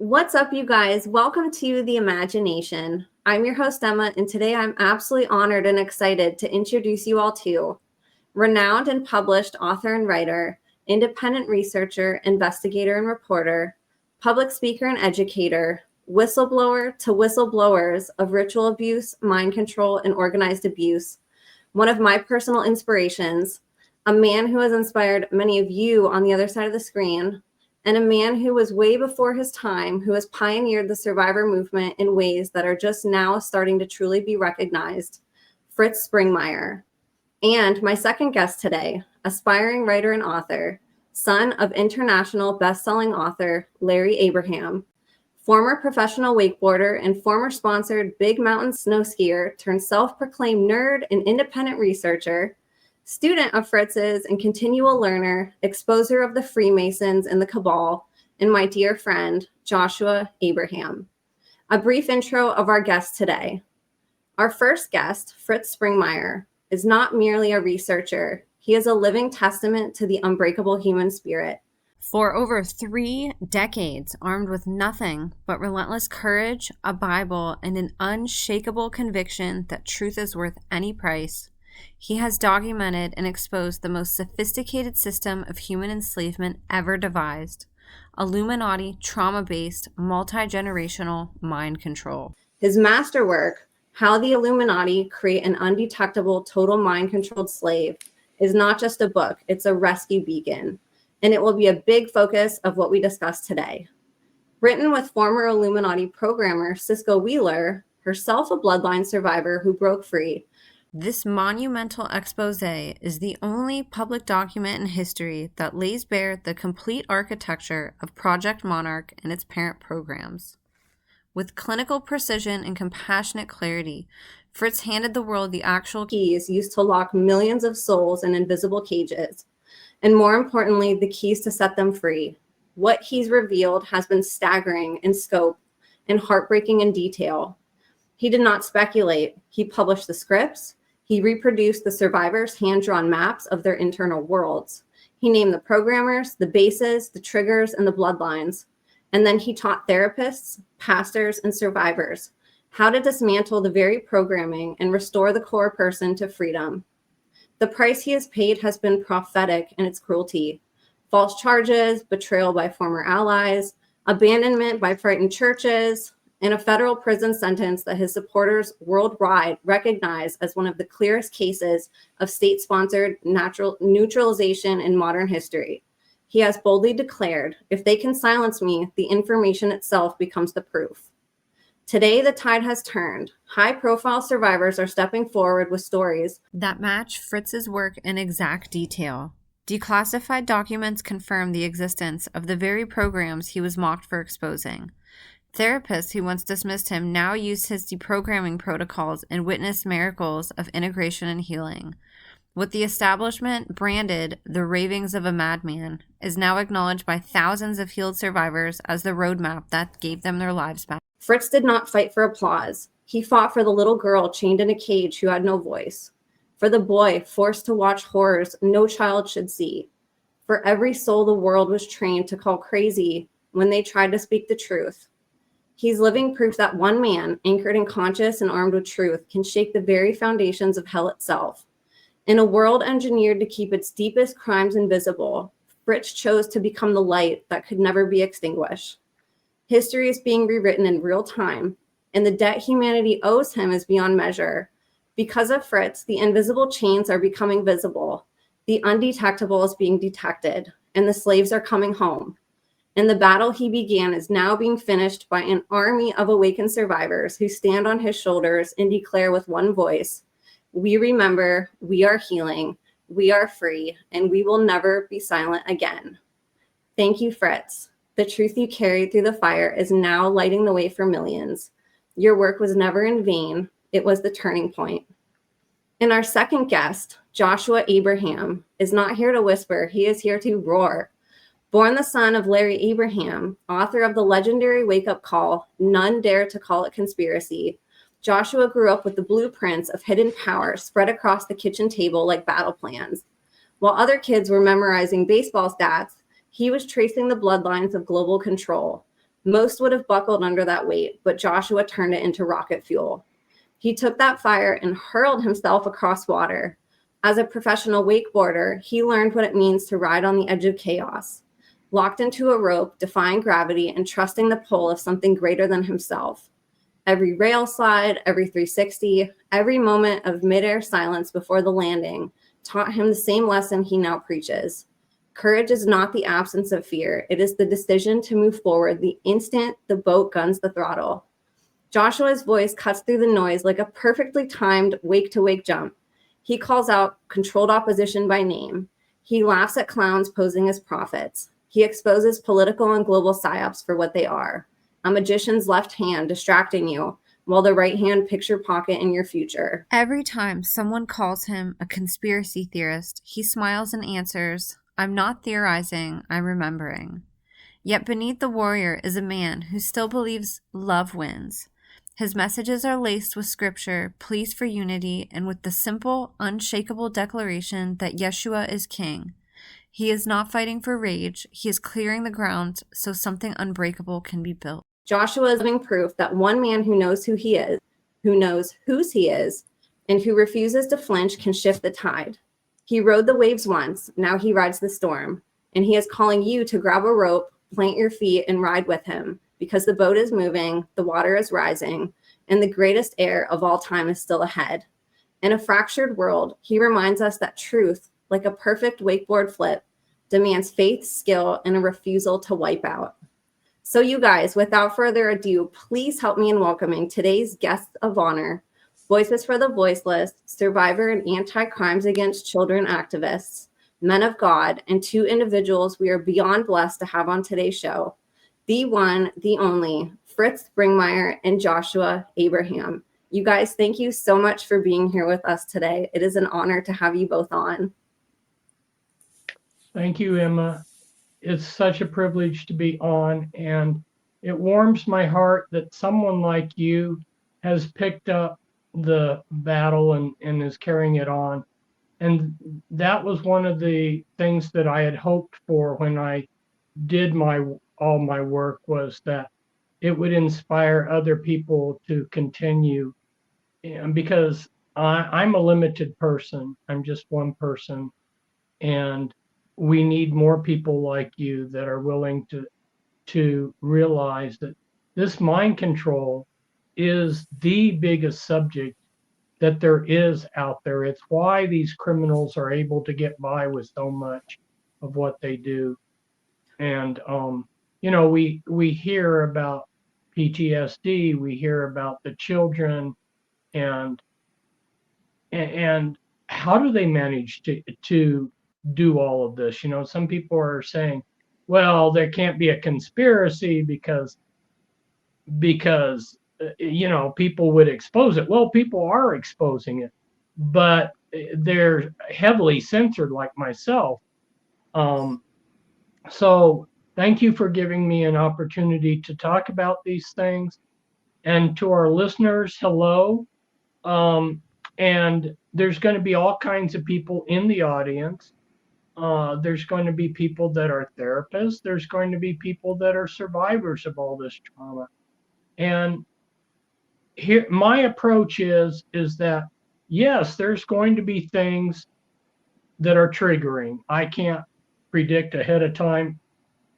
What's up, you guys? Welcome to The Imagination. I'm your host, Emma, and today I'm absolutely honored and excited to introduce you all to renowned and published author and writer, independent researcher, investigator and reporter, public speaker and educator, whistleblower to whistleblowers of ritual abuse, mind control, and organized abuse, one of my personal inspirations, a man who has inspired many of you on the other side of the screen, and a man who was way before his time, who has pioneered the survivor movement in ways that are just now starting to truly be recognized, Fritz Springmeier. And my second guest today, aspiring writer and author, son of international best-selling author Larry Abraham, former professional wakeboarder and former sponsored big mountain snow skier turned self-proclaimed nerd and independent researcher, student of Fritz's and continual learner, exposer of the Freemasons and the Cabal, and my dear friend, Joshua Abraham. A brief intro of our guest today. Our first guest, Fritz Springmeier, is not merely a researcher. He is a living testament to the unbreakable human spirit. For over 3 decades, armed with nothing but relentless courage, a Bible, and an unshakable conviction that truth is worth any price, he has documented and exposed the most sophisticated system of human enslavement ever devised, Illuminati trauma-based, multi-generational mind control. His masterwork, How the Illuminati Create an Undetectable Total Mind-Controlled Slave, is not just a book, it's a rescue beacon, and it will be a big focus of what we discuss today. Written with former Illuminati programmer Cisco Wheeler, herself a bloodline survivor who broke free, this monumental exposé is the only public document in history that lays bare the complete architecture of Project MONARCH and its parent programs. With clinical precision and compassionate clarity, Fritz handed the world the actual keys used to lock millions of souls in invisible cages, and more importantly, the keys to set them free. What he's revealed has been staggering in scope and heartbreaking in detail. He did not speculate. He published the scripts. He reproduced the survivors' hand-drawn maps of their internal worlds. He named the programmers, the bases, the triggers, and the bloodlines. And then he taught therapists, pastors, and survivors how to dismantle the very programming and restore the core person to freedom. The price he has paid has been prophetic in its cruelty. False charges, betrayal by former allies, abandonment by frightened churches, and a federal prison sentence that his supporters worldwide recognize as one of the clearest cases of state-sponsored neutralization in modern history. He has boldly declared, if they can silence me, the information itself becomes the proof. Today, the tide has turned. High-profile survivors are stepping forward with stories that match Fritz's work in exact detail. Declassified documents confirm the existence of the very programs he was mocked for exposing. Therapists who once dismissed him now use his deprogramming protocols and witness miracles of integration and healing. What the establishment branded the ravings of a madman is now acknowledged by thousands of healed survivors as the roadmap that gave them their lives back. Fritz did not fight for applause. He fought for the little girl chained in a cage who had no voice, for the boy forced to watch horrors no child should see, for every soul the world was trained to call crazy when they tried to speak the truth. He's living proof that one man, anchored and conscious and armed with truth, can shake the very foundations of hell itself. In a world engineered to keep its deepest crimes invisible, Fritz chose to become the light that could never be extinguished. History is being rewritten in real time, and the debt humanity owes him is beyond measure. Because of Fritz, the invisible chains are becoming visible, the undetectable is being detected, and the slaves are coming home. And the battle he began is now being finished by an army of awakened survivors who stand on his shoulders and declare with one voice, we remember, we are healing, we are free, and we will never be silent again. Thank you, Fritz. The truth you carried through the fire is now lighting the way for millions. Your work was never in vain. It was the turning point. And our second guest, Joshua Abraham, is not here to whisper. He is here to roar. Born the son of Larry Abraham, author of the legendary wake-up call, None Dare to Call It Conspiracy, Joshua grew up with the blueprints of hidden power spread across the kitchen table like battle plans. While other kids were memorizing baseball stats, he was tracing the bloodlines of global control, Most would have buckled under that weight, but Joshua turned it into rocket fuel. He took that fire and hurled himself across water. As a professional wakeboarder, he learned what it means to ride on the edge of chaos, locked into a rope, defying gravity and trusting the pull of something greater than himself. Every rail slide, every 360, every moment of midair silence before the landing taught him the same lesson he now preaches. Courage is not the absence of fear. It is the decision to move forward the instant the boat guns the throttle. Joshua's voice cuts through the noise like a perfectly timed wake-to-wake jump. He calls out controlled opposition by name. He laughs at clowns posing as prophets. He exposes political and global psyops for what they are. A magician's left hand distracting you, while the right hand picks your pocket in your future. Every time someone calls him a conspiracy theorist, he smiles and answers, "I'm not theorizing, I'm remembering." Yet beneath the warrior is a man who still believes love wins. His messages are laced with scripture, pleas for unity, and with the simple, unshakable declaration that Yeshua is king. He is not fighting for rage, he is clearing the ground so something unbreakable can be built. Joshua is living proof that one man who knows who he is, who knows whose he is, and who refuses to flinch can shift the tide. He rode the waves once, now he rides the storm, and he is calling you to grab a rope, plant your feet, and ride with him, because the boat is moving, the water is rising, and the greatest air of all time is still ahead. In a fractured world, he reminds us that truth, like a perfect wakeboard flip, demands faith, skill, and a refusal to wipe out. So you guys, without further ado, please help me in welcoming today's guests of honor, Voices for the Voiceless, survivor and anti-crimes against children activists, men of God, and two individuals we are beyond blessed to have on today's show, the one, the only, Fritz Springmeier and Joshua Abraham. You guys, thank you so much for being here with us today. It is an honor to have you both on. Thank you, Emma. It's such a privilege to be on, and it warms my heart that someone like you has picked up the battle and is carrying it on. And that was one of the things that I had hoped for when I did all my work, was that it would inspire other people to continue. And because I'm a limited person, I'm just one person, and we need more people like you that are willing to realize that this mind control is the biggest subject that there is out there. It's why these criminals are able to get by with so much of what they do. And we hear about PTSD, we hear about the children, and how do they manage to do all of this? Some people are saying, well, there can't be a conspiracy because people would expose it. Well, people are exposing it, but they're heavily censored, like myself. So thank you for giving me an opportunity to talk about these things. And to our listeners, hello. And there's going to be all kinds of people in the audience. There's going to be people that are therapists. There's going to be people that are survivors of all this trauma. And here, my approach is that, yes, there's going to be things that are triggering. I can't predict ahead of time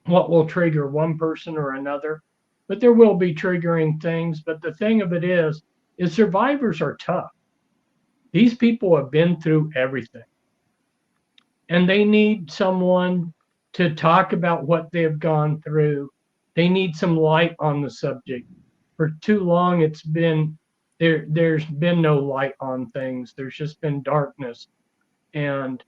what will trigger one person or another, but there will be triggering things. But the thing of it is survivors are tough. These people have been through everything, and they need someone to talk about what they've gone through. They need some light on the subject. For too long, it's been there's been no light on things. There's just been darkness, and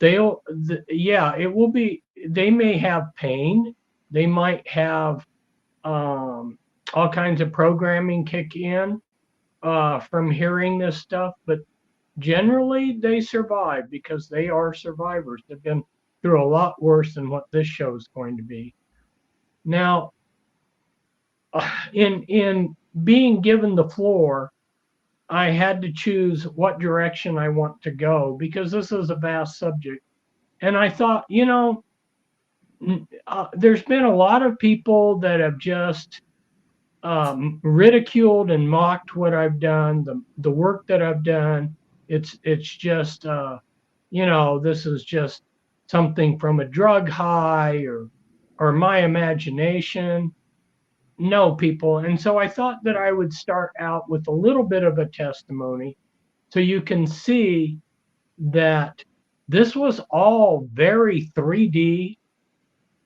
it will be. They may have pain. They might have all kinds of programming kick in from hearing this stuff, but generally they survive because they are survivors. They've been through a lot worse than what this show is going to be. Now, in being given the floor, I had to choose what direction I want to go, because this is a vast subject. And I thought, there's been a lot of people that have just ridiculed and mocked what I've done, the work that I've done. It's just this is just something from a drug high or my imagination. No, people. And so I thought that I would start out with a little bit of a testimony so you can see that this was all very 3D.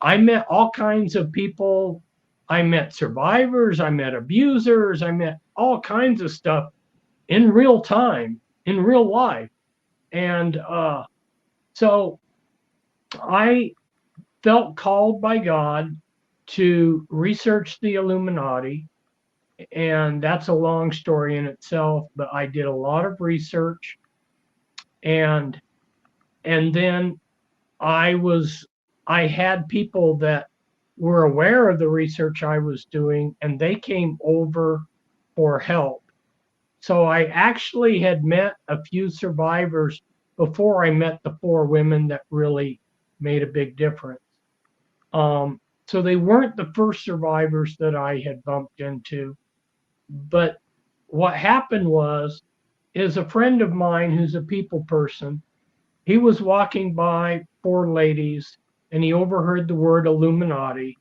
I met all kinds of people. I met survivors, I met abusers, I met all kinds of stuff in real time, in real life. And so I felt called by God to research the Illuminati. And that's a long story in itself, but I did a lot of research. And then I had people that were aware of the research I was doing, and they came over for help. So I actually had met a few survivors before I met the 4 women that really made a big difference. So they weren't the first survivors that I had bumped into. But what happened is a friend of mine who's a people person, he was walking by 4 ladies and he overheard the word Illuminati.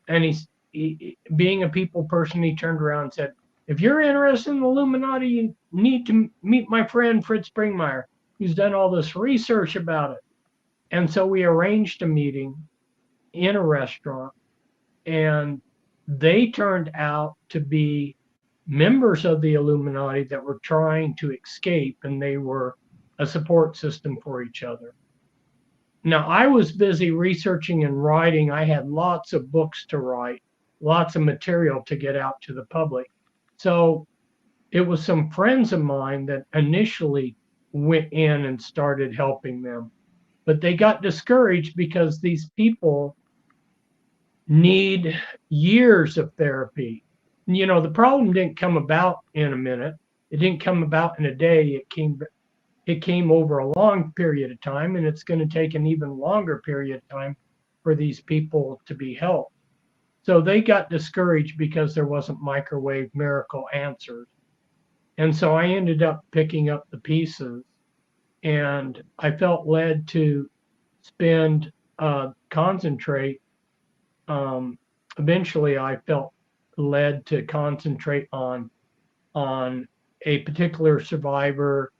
And he, being a people person, he turned around and said, "If you're interested in the Illuminati, you need to meet my friend Fritz Springmeier. He's done all this research about it." And so we arranged a meeting in a restaurant, and they turned out to be members of the Illuminati that were trying to escape, and they were a support system for each other. Now, I was busy researching and writing. I had lots of books to write, lots of material to get out to the public. So it was some friends of mine that initially went in and started helping them. But they got discouraged because these people need years of therapy. The problem didn't come about in a minute. It didn't come about in a day. It came over a long period of time, and it's going to take an even longer period of time for these people to be helped. So they got discouraged because there wasn't microwave miracle answers. And so I ended up picking up the pieces, and I felt led to concentrate. Eventually, I felt led to concentrate on a particular survivor,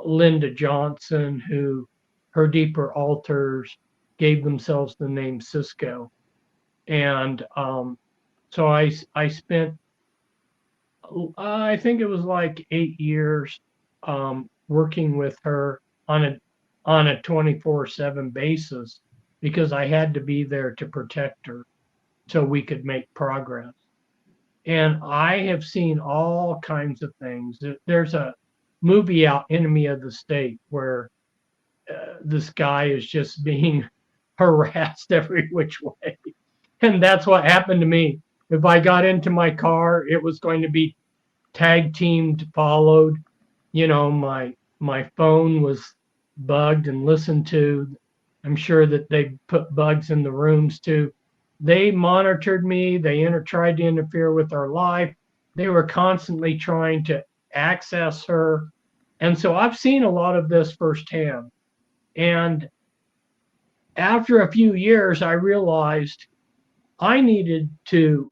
Linda Johnson, who her deeper alters gave themselves the name Cisco. And so I spent, I think it was like 8 years working with her on a 24/7 basis, because I had to be there to protect her so we could make progress. And I have seen all kinds of things. There's a movie out, Enemy of the State, where this guy is just being harassed every which way. And that's what happened to me. If I got into my car, it was going to be tag teamed, followed. My phone was bugged and listened to. I'm sure that they put bugs in the rooms too. They monitored me. They tried to interfere with our life. They were constantly trying to access her. And so I've seen a lot of this firsthand. And after a few years, I realized I needed to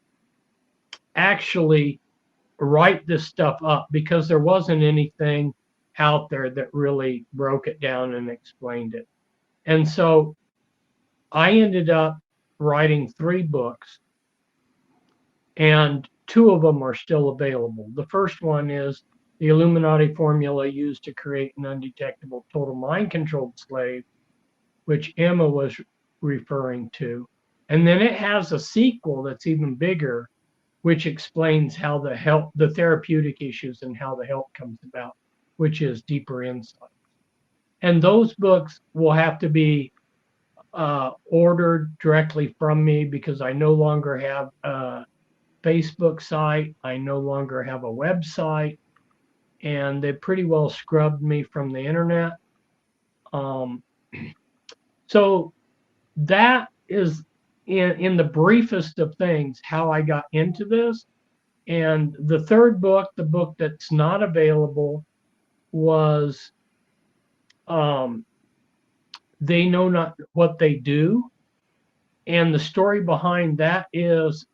actually write this stuff up, because there wasn't anything out there that really broke it down and explained it. And so I ended up writing 3 books, and 2 of them are still available. The first one is The Illuminati Formula Used to Create an Undetectable Total Mind Controlled Slave, which Emma was referring to. And then it has a sequel that's even bigger, which explains how the therapeutic issues and how the help comes about, which is Deeper Insight. And those books will have to be ordered directly from me, because I no longer have a Facebook site. I no longer have a website, and they pretty well scrubbed me from the internet. So that is in the briefest of things how I got into this. And the third book, the book that's not available, was They Know Not What They Do. And the story behind that is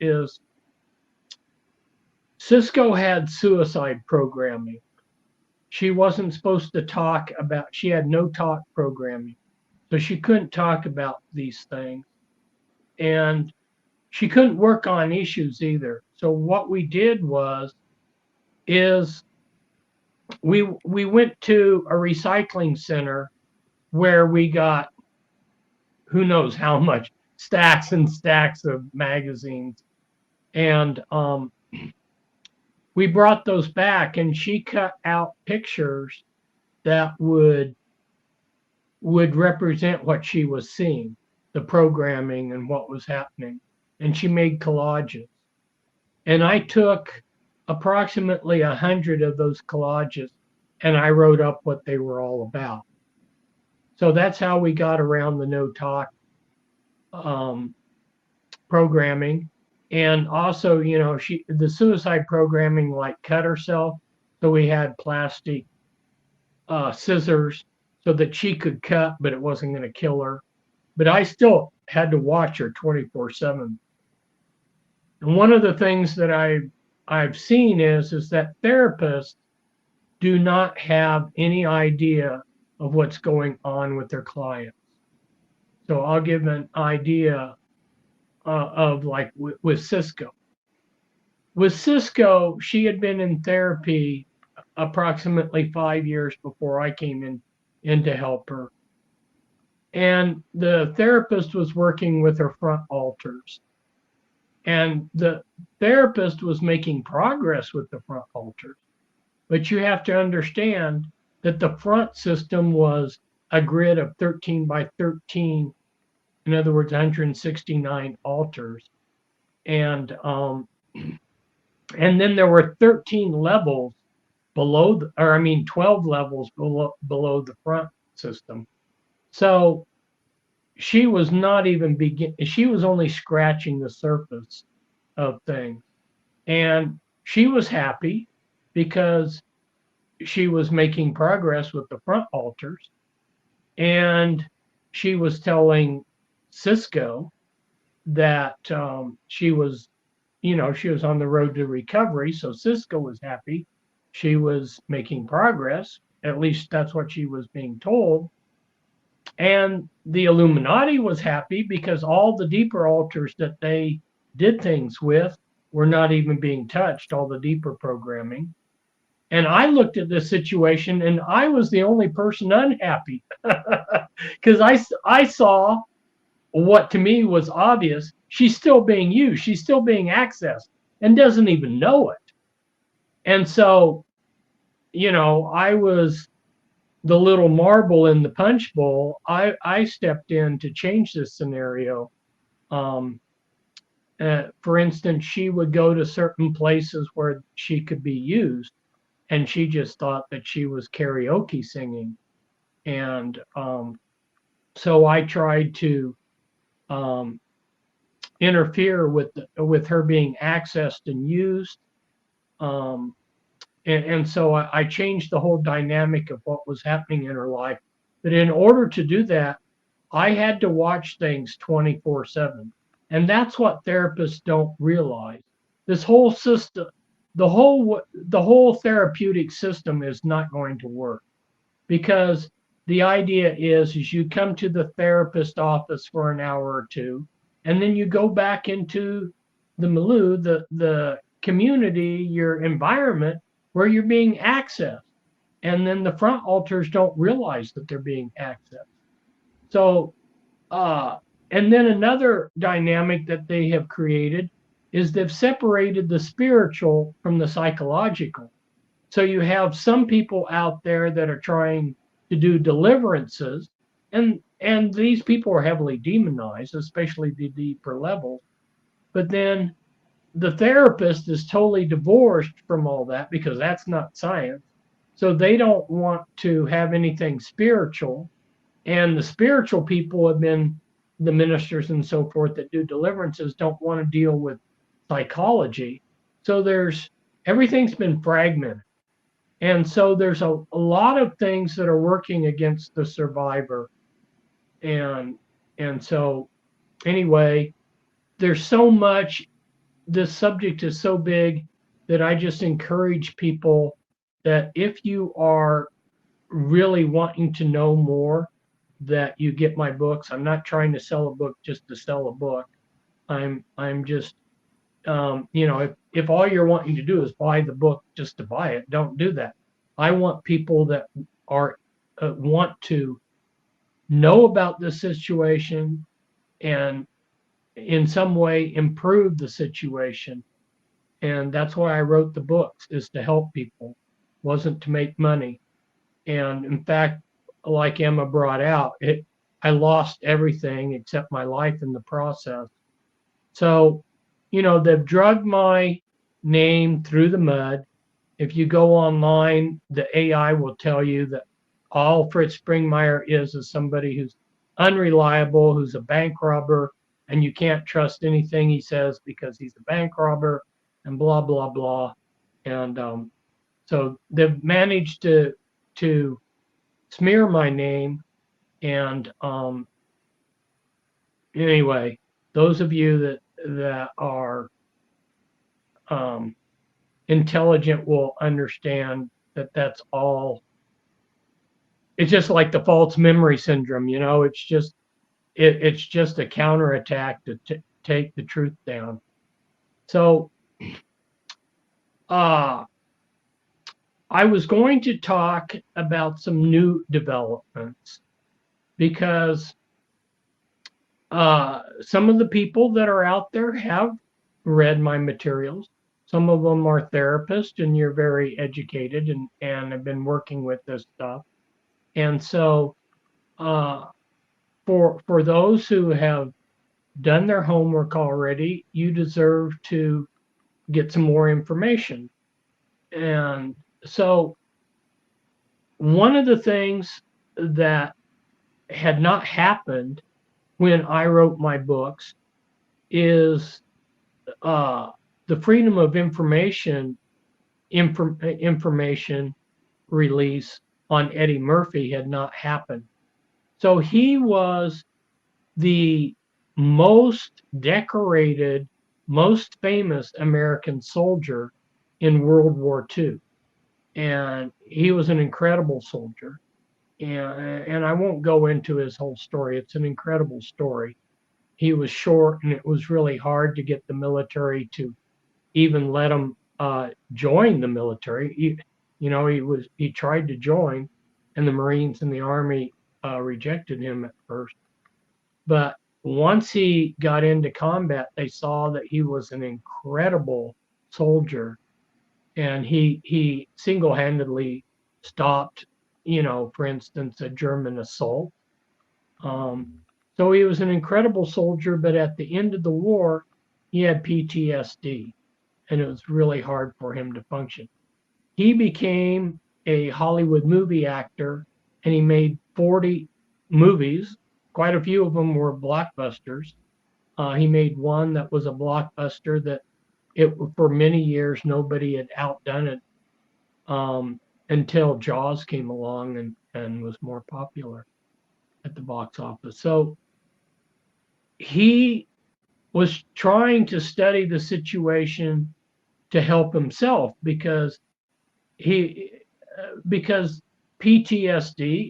Cisco had suicide programming. She wasn't supposed to talk about, she had no talk programming. So she couldn't talk about these things. And she couldn't work on issues either. So what we did is we went to a recycling center where we got who knows how much, stacks and stacks of magazines. And we brought those back, and she cut out pictures that would represent what she was seeing, the programming and what was happening. And she made collages. And I took approximately 100 of those collages, and I wrote up what they were all about. So that's how we got around the no talk programming. And also, the suicide programming, like, cut herself. So we had plastic scissors so that she could cut, but it wasn't going to kill her. But I still had to watch her 24/7. And one of the things that I've seen is that therapists do not have any idea of what's going on with their clients. So I'll give an idea of, like, with Cisco. With Cisco, she had been in therapy approximately 5 years before I came in to help her. And the therapist was working with her front alters. And the therapist was making progress with the front alters. But you have to understand that the front system was a grid of 13 by 13, in other words, 169 alters. And then there were 13 levels below, 12 levels below the front system. So she was not even she was only scratching the surface of things. And she was happy because she was making progress with the front alters. And she was telling Cisco that she was on the road to recovery. So Cisco was happy. She was making progress. At least that's what she was being told. And the Illuminati was happy because all the deeper alters that they did things with were not even being touched, all the deeper programming. And I looked at this situation, and I was the only person unhappy because I saw what to me was obvious. She's still being used. She's still being accessed and doesn't even know it. And so, I was the little marble in the punch bowl. I stepped in to change this scenario. For instance, she would go to certain places where she could be used, and she just thought that she was karaoke singing. And so I tried to interfere with her being accessed and used. And so I changed the whole dynamic of what was happening in her life. But in order to do that, I had to watch things 24/7. And that's what therapists don't realize. This whole system, the whole therapeutic system is not going to work, because the idea is you come to the therapist office for an hour or two, and then you go back into the milieu, the community, your environment, where you're being accessed. And then the front alters don't realize that they're being accessed. So, and then another dynamic that they have created is they've separated the spiritual from the psychological. So you have some people out there that are trying to do deliverances, and these people are heavily demonized, especially the deeper levels. But then the therapist is totally divorced from all that because that's not science. So they don't want to have anything spiritual. And the spiritual people have been the ministers and so forth that do deliverances don't want to deal with psychology. So everything's been fragmented. And so there's a lot of things that are working against the survivor. And so anyway, there's so much, this subject is so big that I just encourage people that if you are really wanting to know more, that you get my books. I'm not trying to sell a book just to sell a book. I'm just, if all you're wanting to do is buy the book just to buy it, don't do that. I want people that are want to know about the situation and in some way improve the situation. And that's why I wrote the books, is to help people, wasn't to make money. And in fact, like Emma brought out, I lost everything except my life in the process. So, they've dragged my name through the mud. If you go online, the AI will tell you that all Fritz Springmeier is somebody who's unreliable, who's a bank robber, and you can't trust anything he says because he's a bank robber, and blah, blah, blah. And so they've managed to smear my name. And anyway, those of you that are intelligent will understand that that's all. It's just like the false memory syndrome, it's just a counterattack to take the truth down. So I was going to talk about some new developments because some of the people that are out there have read my materials. Some of them are therapists, and you're very educated and have been working with this stuff. And so for those who have done their homework already, you deserve to get some more information. And so one of the things that had not happened when I wrote my books is the freedom of information release on Eddie Murphy had not happened. So he was the most decorated, most famous American soldier in World War II. And he was an incredible soldier. And I won't go into his whole story. It's an incredible story. He was short, and it was really hard to get the military to even let him join the military. He tried to join, and the Marines and the Army rejected him at first. But once he got into combat, they saw that he was an incredible soldier, and he single-handedly stopped, for instance, a German assault. So he was an incredible soldier, but at the end of the war, he had PTSD, and it was really hard for him to function. He became a Hollywood movie actor, and he made 40 movies. Quite a few of them were blockbusters. He made one that was a blockbuster that for many years nobody had outdone it until Jaws came along and was more popular at the box office. So he was trying to study the situation to help himself because PTSD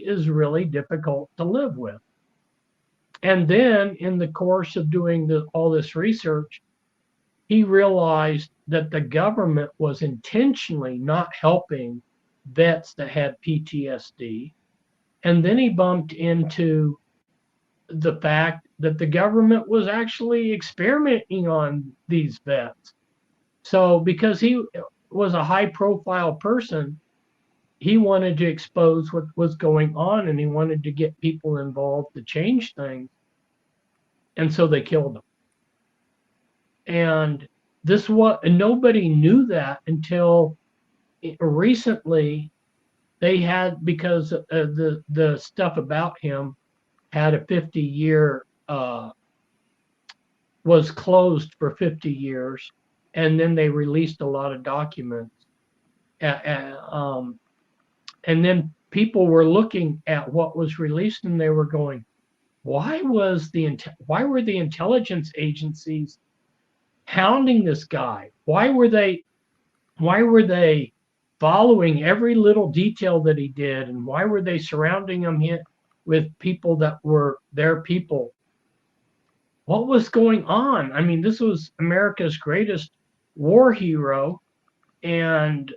is really difficult to live with. And then in the course of doing all this research, he realized that the government was intentionally not helping vets that had PTSD. And then he bumped into the fact that the government was actually experimenting on these vets. So because he was a high-profile person, he wanted to expose what was going on, and he wanted to get people involved to change things. And so they killed him. And nobody knew that until recently. They had, because the stuff about him had a 50-year was closed for 50 years, and then they released a lot of documents. And then people were looking at what was released, and they were going, why were the intelligence agencies hounding this guy? Why were they following every little detail that he did, and why were they surrounding him with people that were their people? What was going on? I mean, this was America's greatest war hero, and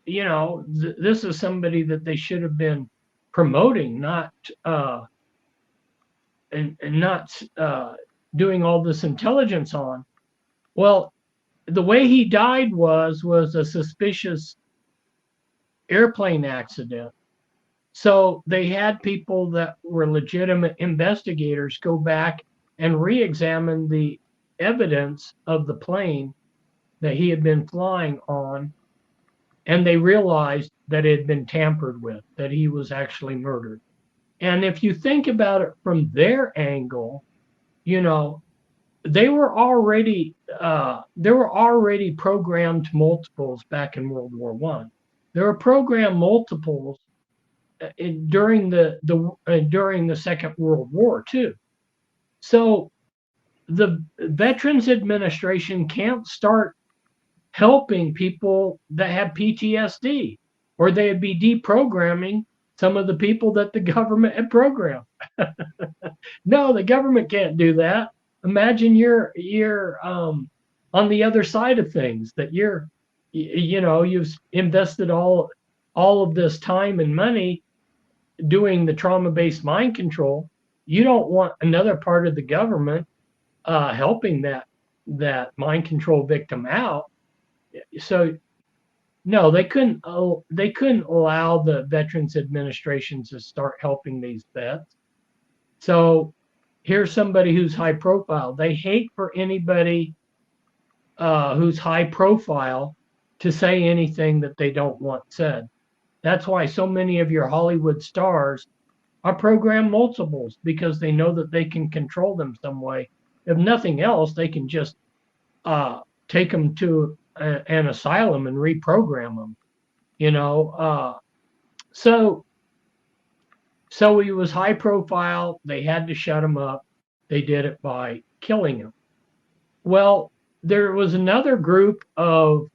this is somebody that they should have been promoting, not doing all this intelligence on. Well, the way he died was a suspicious airplane accident. So they had people that were legitimate investigators go back and re-examine the evidence of the plane that he had been flying on, and they realized that it had been tampered with, that he was actually murdered. And if you think about it from their angle, they were already programmed multiples back in World War I. There were programmed multiples during the Second World War too. So the Veterans Administration can't start helping people that have PTSD, or they'd be deprogramming some of the people that the government had programmed. No, the government can't do that. Imagine you're on the other side of things, that you've invested all of this time and money doing the trauma-based mind control. You don't want another part of the government helping that mind control victim out. So no, they couldn't allow the Veterans Administration to start helping these vets. So here's somebody who's high profile. They hate for anybody who's high profile to say anything that they don't want said. That's why so many of your Hollywood stars are programmed multiples, because they know that they can control them some way. If nothing else, they can just take them to an asylum and reprogram them. So he was high profile. They had to shut him up. They did it by killing him. Well, there was another group of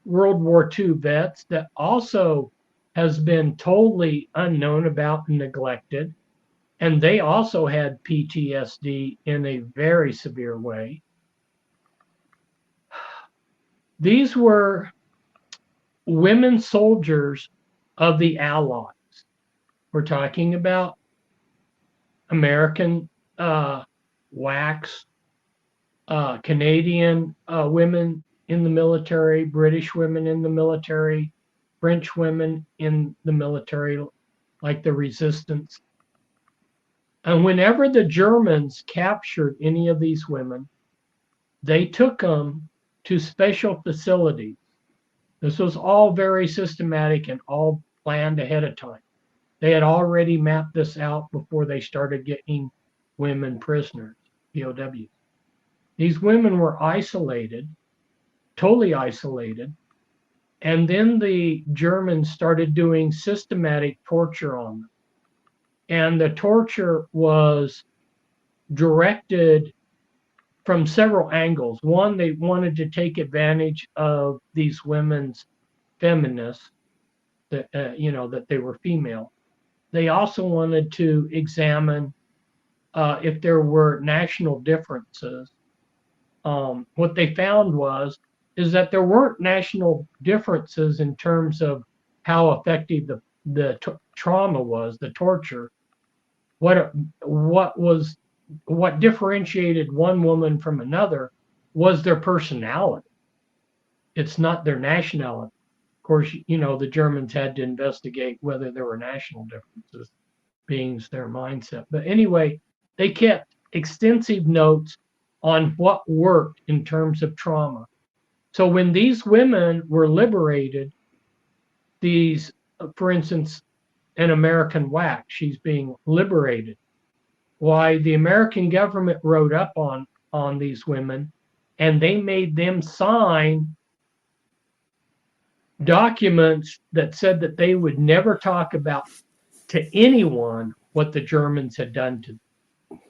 World War II vets that also has been totally unknown about and neglected. And they also had PTSD in a very severe way. These were women soldiers of the Allies. We're talking about American WACs, Canadian women in the military, British women in the military, French women in the military, like the resistance. And whenever the Germans captured any of these women, they took them to special facilities. This was all very systematic and all planned ahead of time. They had already mapped this out before they started getting women prisoners, POWs. These women were isolated, totally isolated, and then the Germans started doing systematic torture on them. And the torture was directed from several angles. One, they wanted to take advantage of these women's feminists, that they were female. They also wanted to examine if there were national differences. What they found is that there weren't national differences in terms of how effective the trauma was, the torture. What differentiated one woman from another was their personality. It's not their nationality. Of course, the Germans had to investigate whether there were national differences, being their mindset. But anyway, they kept extensive notes on what worked in terms of trauma. So when these women were liberated, for instance, an American WAC, she's being liberated. why the American government rode up on these women, and they made them sign documents that said that they would never talk about to anyone what the Germans had done to them.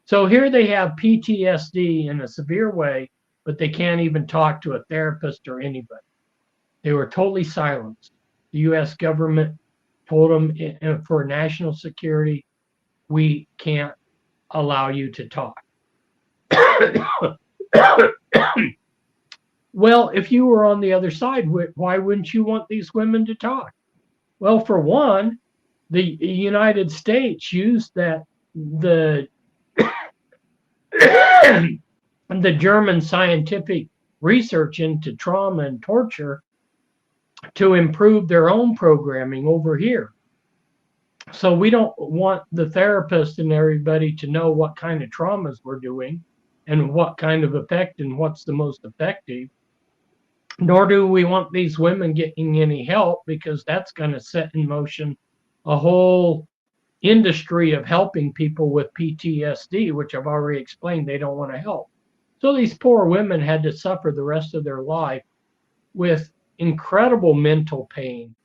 So here they have PTSD in a severe way, but they can't even talk to a therapist or anybody. They were totally silenced. The U.S. government told them for national security, we can't allow you to talk. Well, if you were on the other side, why wouldn't you want these women to talk? Well, for one, the United States used the the German scientific research into trauma and torture to improve their own programming over here. So we don't want the therapist and everybody to know what kind of traumas we're doing and what kind of effect and what's the most effective. Nor do we want these women getting any help, because that's going to set in motion a whole industry of helping people with PTSD, which I've already explained they don't want to help. So these poor women had to suffer the rest of their life with incredible mental pain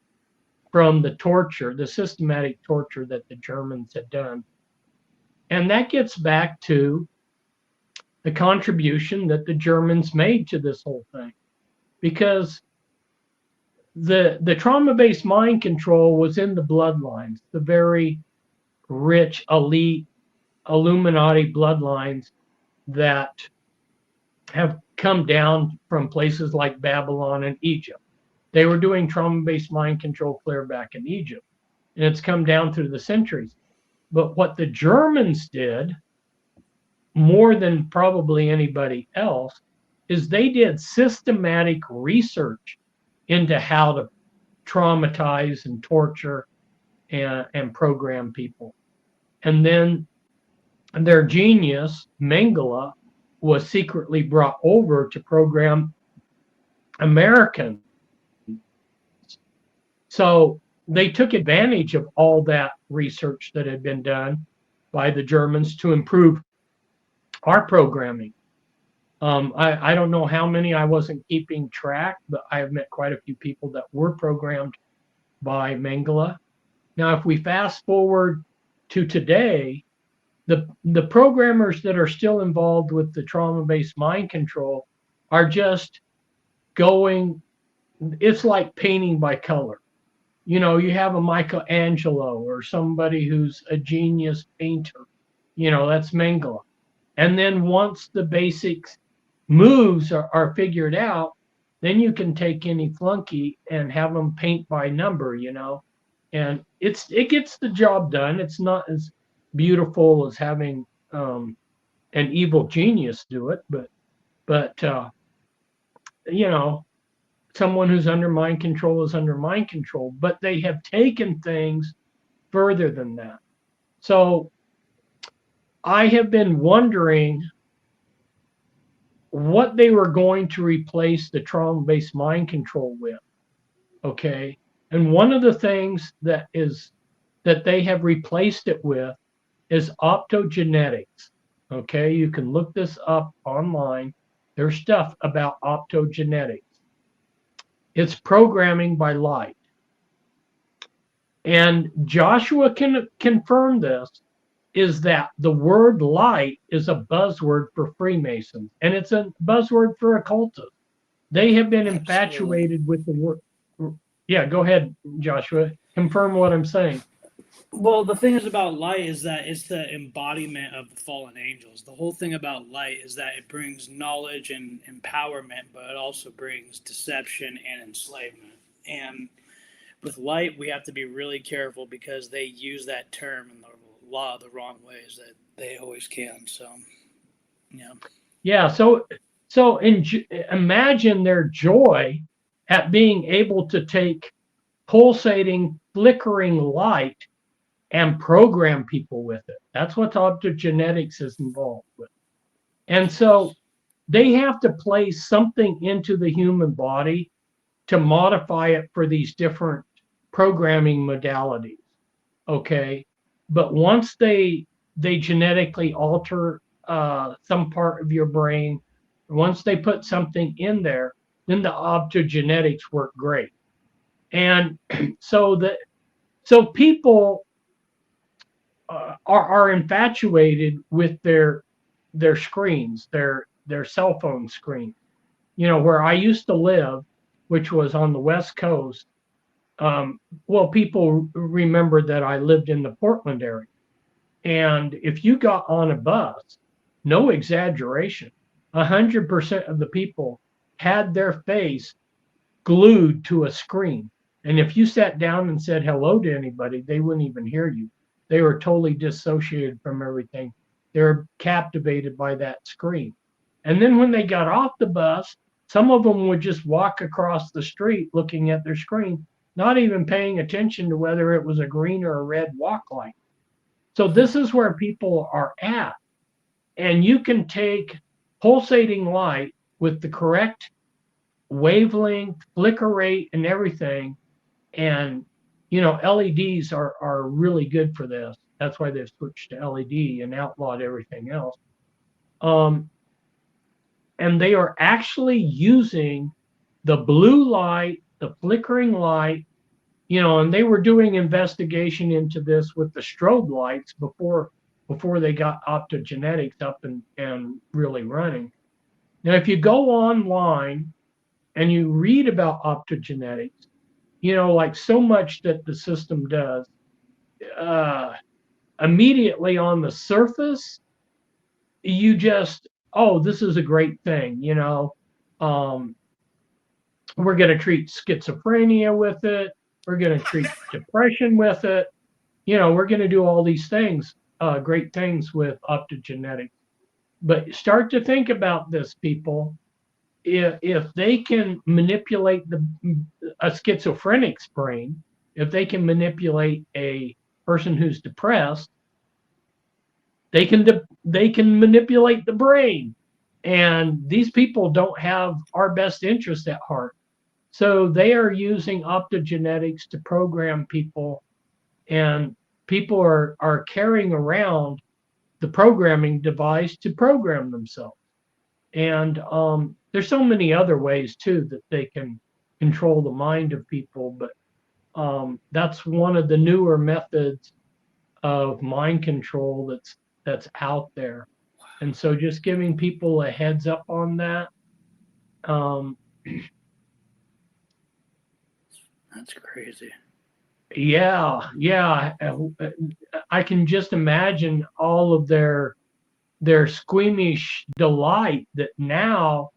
from the torture, the systematic torture that the Germans had done. And that gets back to the contribution that the Germans made to this whole thing. Because the trauma-based mind control was in the bloodlines, the very rich, elite Illuminati bloodlines that have come down from places like Babylon and Egypt. They were doing trauma-based mind control clear back in Egypt, and it's come down through the centuries. But what the Germans did, more than probably anybody else, is they did systematic research into how to traumatize and torture and program people. And then their genius, Mengele, was secretly brought over to program Americans. So they took advantage of all that research that had been done by the Germans to improve our programming. I don't know how many, I wasn't keeping track, but I have met quite a few people that were programmed by Mengele. Now, if we fast forward to today, the programmers that are still involved with the trauma-based mind control are just going, it's like painting by color. You know, you have a Michelangelo or somebody who's a genius painter, you know, that's Mengele. And then once the basics moves are figured out, then you can take any flunky and have them paint by number, you know, and it gets the job done. It's not as beautiful as having an evil genius do it, but you know, someone who's under mind control is under mind control. But they have taken things further than that. So I have been wondering what they were going to replace the trauma-based mind control with. Okay. And one of the things that they have replaced it with is optogenetics. Okay. You can look this up online. There's stuff about optogenetics. It's programming by light. And Joshua can confirm this, is that the word light is a buzzword for Freemasons, and it's a buzzword for occultists. They have been infatuated with the word. Yeah, go ahead, Joshua. Confirm what I'm saying. Well, the thing is about light is that it's the embodiment of the fallen angels. The whole thing about light is that it brings knowledge and empowerment, but it also brings deception and enslavement. And with light, we have to be really careful because they use that term in the law the wrong ways that they always can. So, yeah. Yeah. So imagine their joy at being able to take pulsating, flickering light and program people with it. That's what optogenetics is involved with. And so they have to place something into the human body to modify it for these different programming modalities. Okay. But once they they genetically alter some part of your brain. Once they put something in there, then the optogenetics work great. And so people are infatuated with their screens, their cell phone screen. You know, where I used to live, which was on the West Coast. Well, people remember that I lived in the Portland area. And if you got on a bus, no exaggeration, 100% of the people had their face glued to a screen. And if you sat down and said hello to anybody, they wouldn't even hear you. They were totally dissociated from everything. They're captivated by that screen. And then when they got off the bus, some of them would just walk across the street looking at their screen, not even paying attention to whether it was a green or a red walk light. So this is where people are at. And you can take pulsating light with the correct wavelength, flicker rate, and everything. And, you know, LEDs are really good for this. That's why they've switched to LED and outlawed everything else. And they are actually using the blue light, the flickering light, you know, and they were doing investigation into this with the strobe lights before they got optogenetics up and really running. Now, if you go online and you read about optogenetics, you know, like so much that the system does, immediately on the surface, you just, oh, this is a great thing, you know. We're going to treat schizophrenia with it. We're going to treat depression with it. You know, we're going to do all these things, great things with optogenetics. But start to think about this, people. If they can manipulate a schizophrenic's brain, if they can manipulate a person who's depressed, they can manipulate the brain. And these people don't have our best interest at heart. So they are using optogenetics to program people, and people are carrying around the programming device to program themselves. And there's so many other ways too that they can control the mind of people, but that's one of the newer methods of mind control that's out there. And so just giving people a heads up on that. That's crazy. Yeah. I can just imagine all of their squeamish delight that now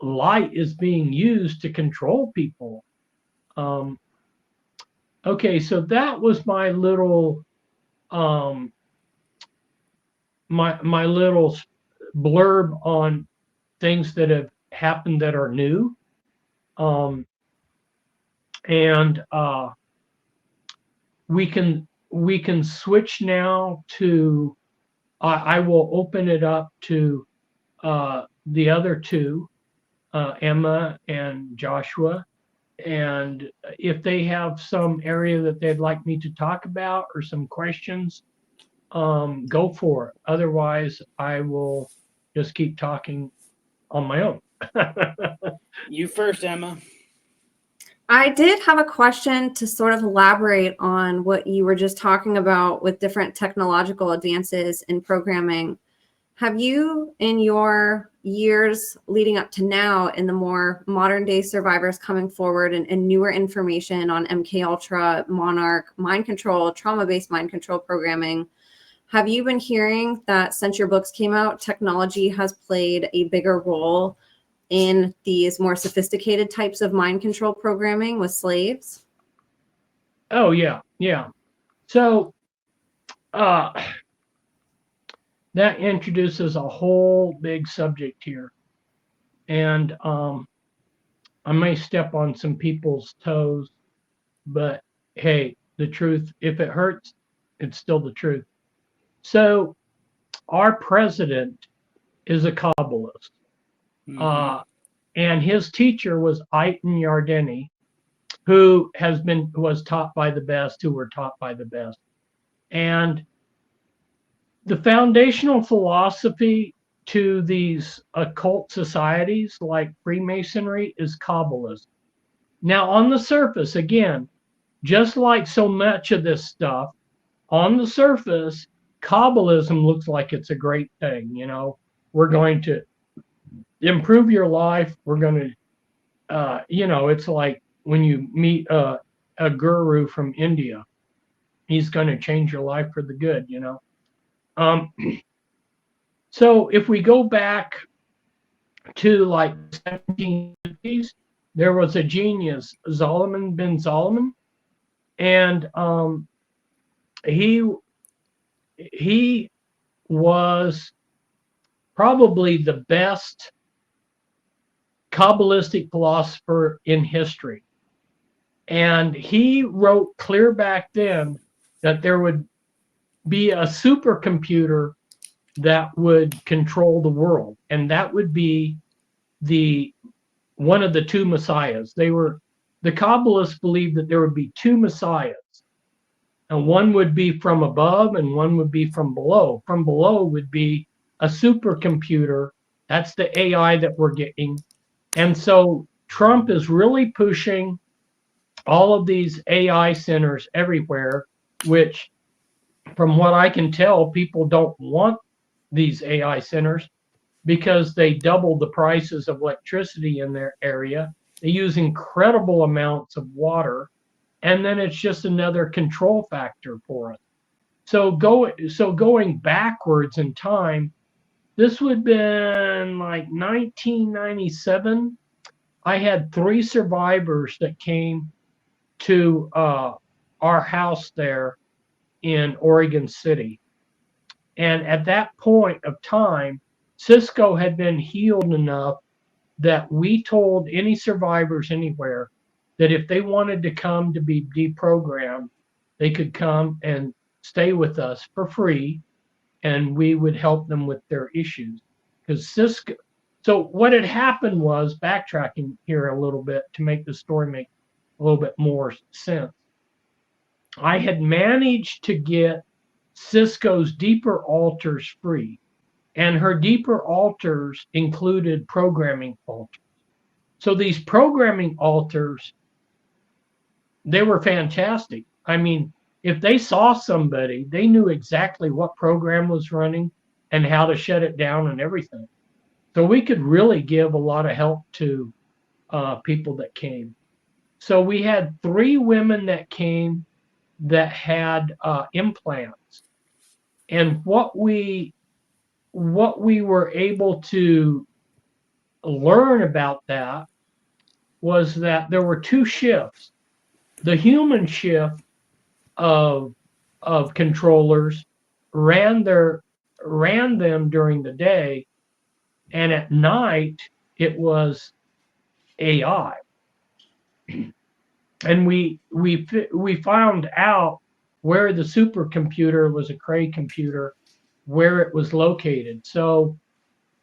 light is being used to control people. Okay, so that was my little my little blurb on things that have happened that are new. And we can switch now to I will open it up to the other two, Emma and Joshua, and if they have some area that they'd like me to talk about or some questions, go for it. Otherwise, I will just keep talking on my own. You first, Emma. I did have a question to sort of elaborate on what you were just talking about with different technological advances in programming. Have you, in your years leading up to now, in the more modern day survivors coming forward and newer information on MKUltra, Monarch, mind control, trauma-based mind control programming, have you been hearing that since your books came out, technology has played a bigger role in these more sophisticated types of mind control programming with slaves? Oh, yeah. So that introduces a whole big subject here. And I may step on some people's toes, but hey, the truth, if it hurts, it's still the truth. So our president is a Kabbalist. Mm-hmm. And his teacher was Ayten Yardeni, who was taught by the best, who were taught by the best. And the foundational philosophy to these occult societies like Freemasonry is Kabbalism. Now, on the surface, again, just like so much of this stuff, on the surface, Kabbalism looks like it's a great thing. You know, we're going to improve your life. We're going to, you know, it's like when you meet a guru from India, he's going to change your life for the good, you know. So if we go back to like 1750s, there was a genius, Solomon bin Solomon, and he was probably the best Kabbalistic philosopher in history. And he wrote clear back then that there would be a supercomputer that would control the world, and that would be one of the two messiahs. The Kabbalists believed that there would be two messiahs, and one would be from above and one would be from below. From below would be a supercomputer. That's the AI that we're getting. And so Trump is really pushing all of these AI centers everywhere, which, from what I can tell, people don't want these AI centers because they double the prices of electricity in their area. They use incredible amounts of water, and then it's just another control factor for us. So going backwards in time, this would have been like 1997. I had 3 survivors that came to our house there in Oregon City. And at that point of time, Cisco had been healed enough that we told any survivors anywhere that if they wanted to come to be deprogrammed, they could come and stay with us for free, and we would help them with their issues. Because Cisco, so what had happened was, backtracking here a little bit to make the story make a little bit more sense, I had managed to get Cisco's deeper altars free, and her deeper altars included programming altars. So these programming altars, they were fantastic. I mean, if they saw somebody, they knew exactly what program was running and how to shut it down and everything. So we could really give a lot of help to people that came. So we had 3 women that came that had implants. And what we were able to learn about that was that there were 2 shifts. The human shift of controllers ran them during the day, and at night it was AI. And we found out where the supercomputer was a Cray computer, where it was located. So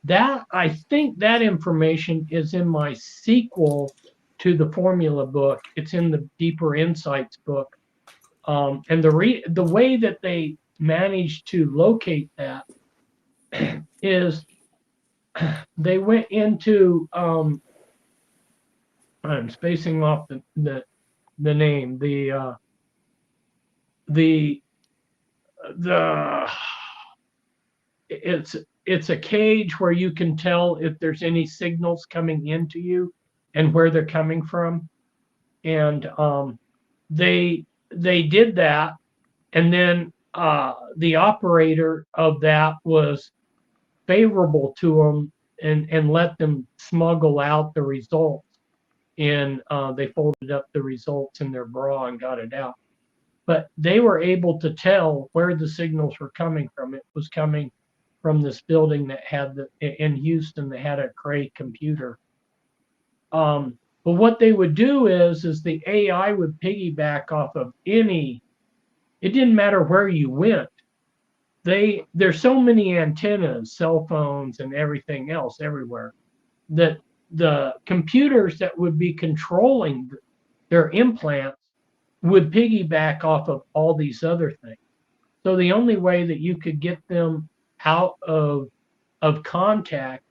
that, I think that information is in my sequel to the formula book. It's in the Deeper Insights book. And the way that they managed to locate that is they went into I'm spacing off the name, it's a cage where you can tell if there's any signals coming into you and where they're coming from. And they did that, and then the operator of that was favorable to them and let them smuggle out the results. And they folded up the results in their bra and got it out. But they were able to tell where the signals were coming from. It was coming from this building that had in Houston that had a Cray computer. But what they would do is the AI would piggyback off of it didn't matter where you went. There's so many antennas, cell phones, and everything else everywhere, that the computers that would be controlling their implants would piggyback off of all these other things. So the only way that you could get them out of contact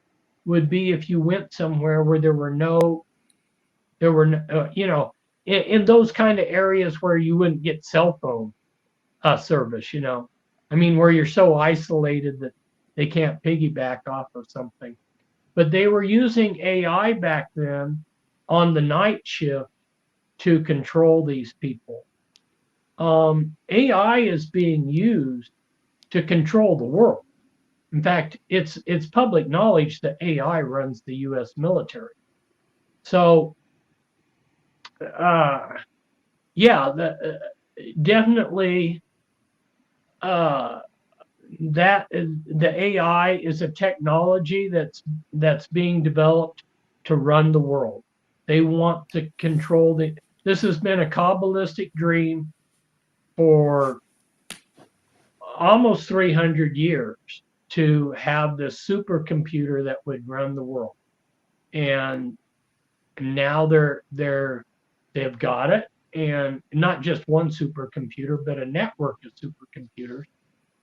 would be if you went somewhere where there were no, in those kind of areas where you wouldn't get cell phone service, I mean, where you're so isolated that they can't piggyback off of something. But they were using AI back then on the night shift to control these people. AI is being used to control the world. In fact, it's public knowledge that AI runs the U.S. military. So, definitely, that the AI is a technology that's being developed to run the world. They want to control this has been a Kabbalistic dream for almost 300 years to have this supercomputer that would run the world. And now they've got it, and not just one supercomputer, but a network of supercomputers.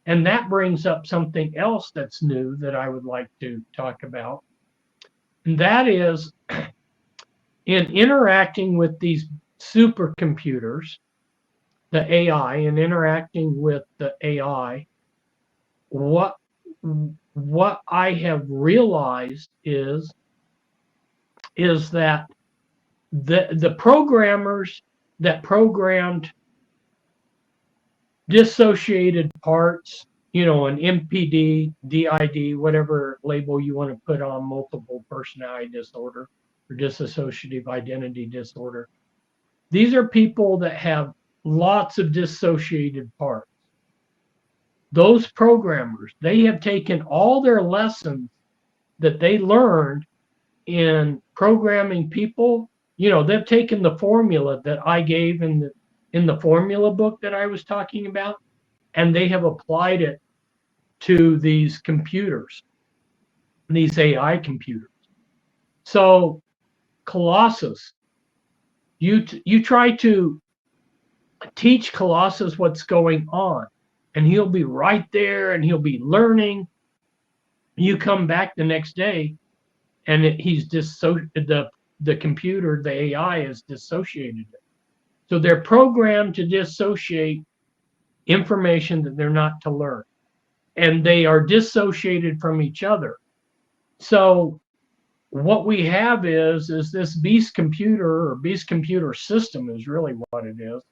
And that brings up something else that's new that I would like to talk about. And that is, in interacting with these supercomputers, the AI, and interacting with the AI, what I have realized is that the programmers that programmed dissociated parts, an MPD, DID, whatever label you want to put on multiple personality disorder or dissociative identity disorder. These are people that have lots of dissociated parts. Those programmers, they have taken all their lessons that they learned in programming people. They've taken the formula that I gave in the formula book that I was talking about, and they have applied it to these computers, these AI computers. So Colossus, you try to teach Colossus what's going on, and he'll be right there and he'll be learning. You come back the next day and he's the computer, the AI is dissociated it. So they're programmed to dissociate information that they're not to learn. And they are dissociated from each other. So what we have is this beast computer, or beast computer system is really what it is.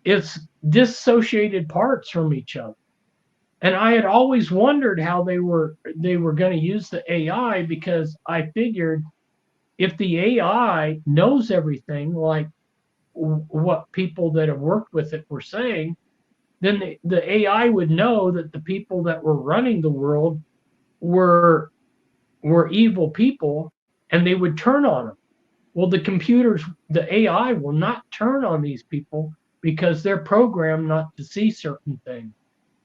It's dissociated parts from each other. And I had always wondered how they were going to use the AI, because I figured if the AI knows everything, like what people that have worked with it were saying, then the AI would know that the people that were running the world were evil people, and they would turn on them. Well, the AI will not turn on these people because they're programmed not to see certain things.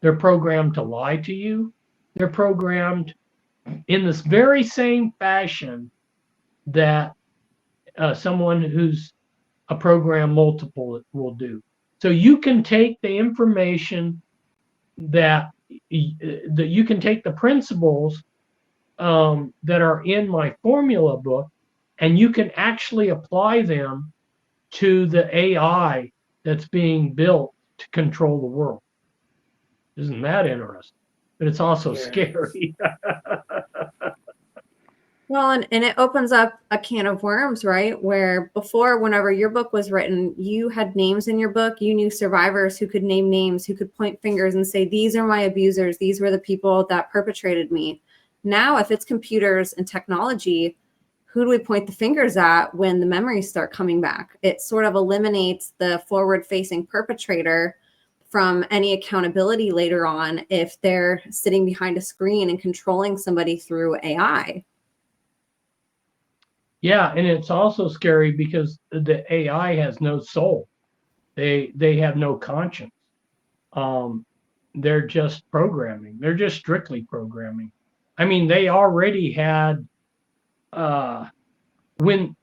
They're programmed to lie to you. They're programmed in this very same fashion that someone who's a program multiple will do. So you can take the information that you can take the principles that are in my formula book, and you can actually apply them to the AI that's being built to control the world. Isn't that interesting? But it's also scary. Well, and it opens up a can of worms, right? Where before, whenever your book was written, you had names in your book. You knew survivors who could name names, who could point fingers and say, these are my abusers. These were the people that perpetrated me. Now, if it's computers and technology, who do we point the fingers at when the memories start coming back? It sort of eliminates the forward-facing perpetrator from any accountability later on if they're sitting behind a screen and controlling somebody through AI. Yeah, and it's also scary because the AI has no soul. They have no conscience. They're just programming. They're just strictly programming. I mean, they already had when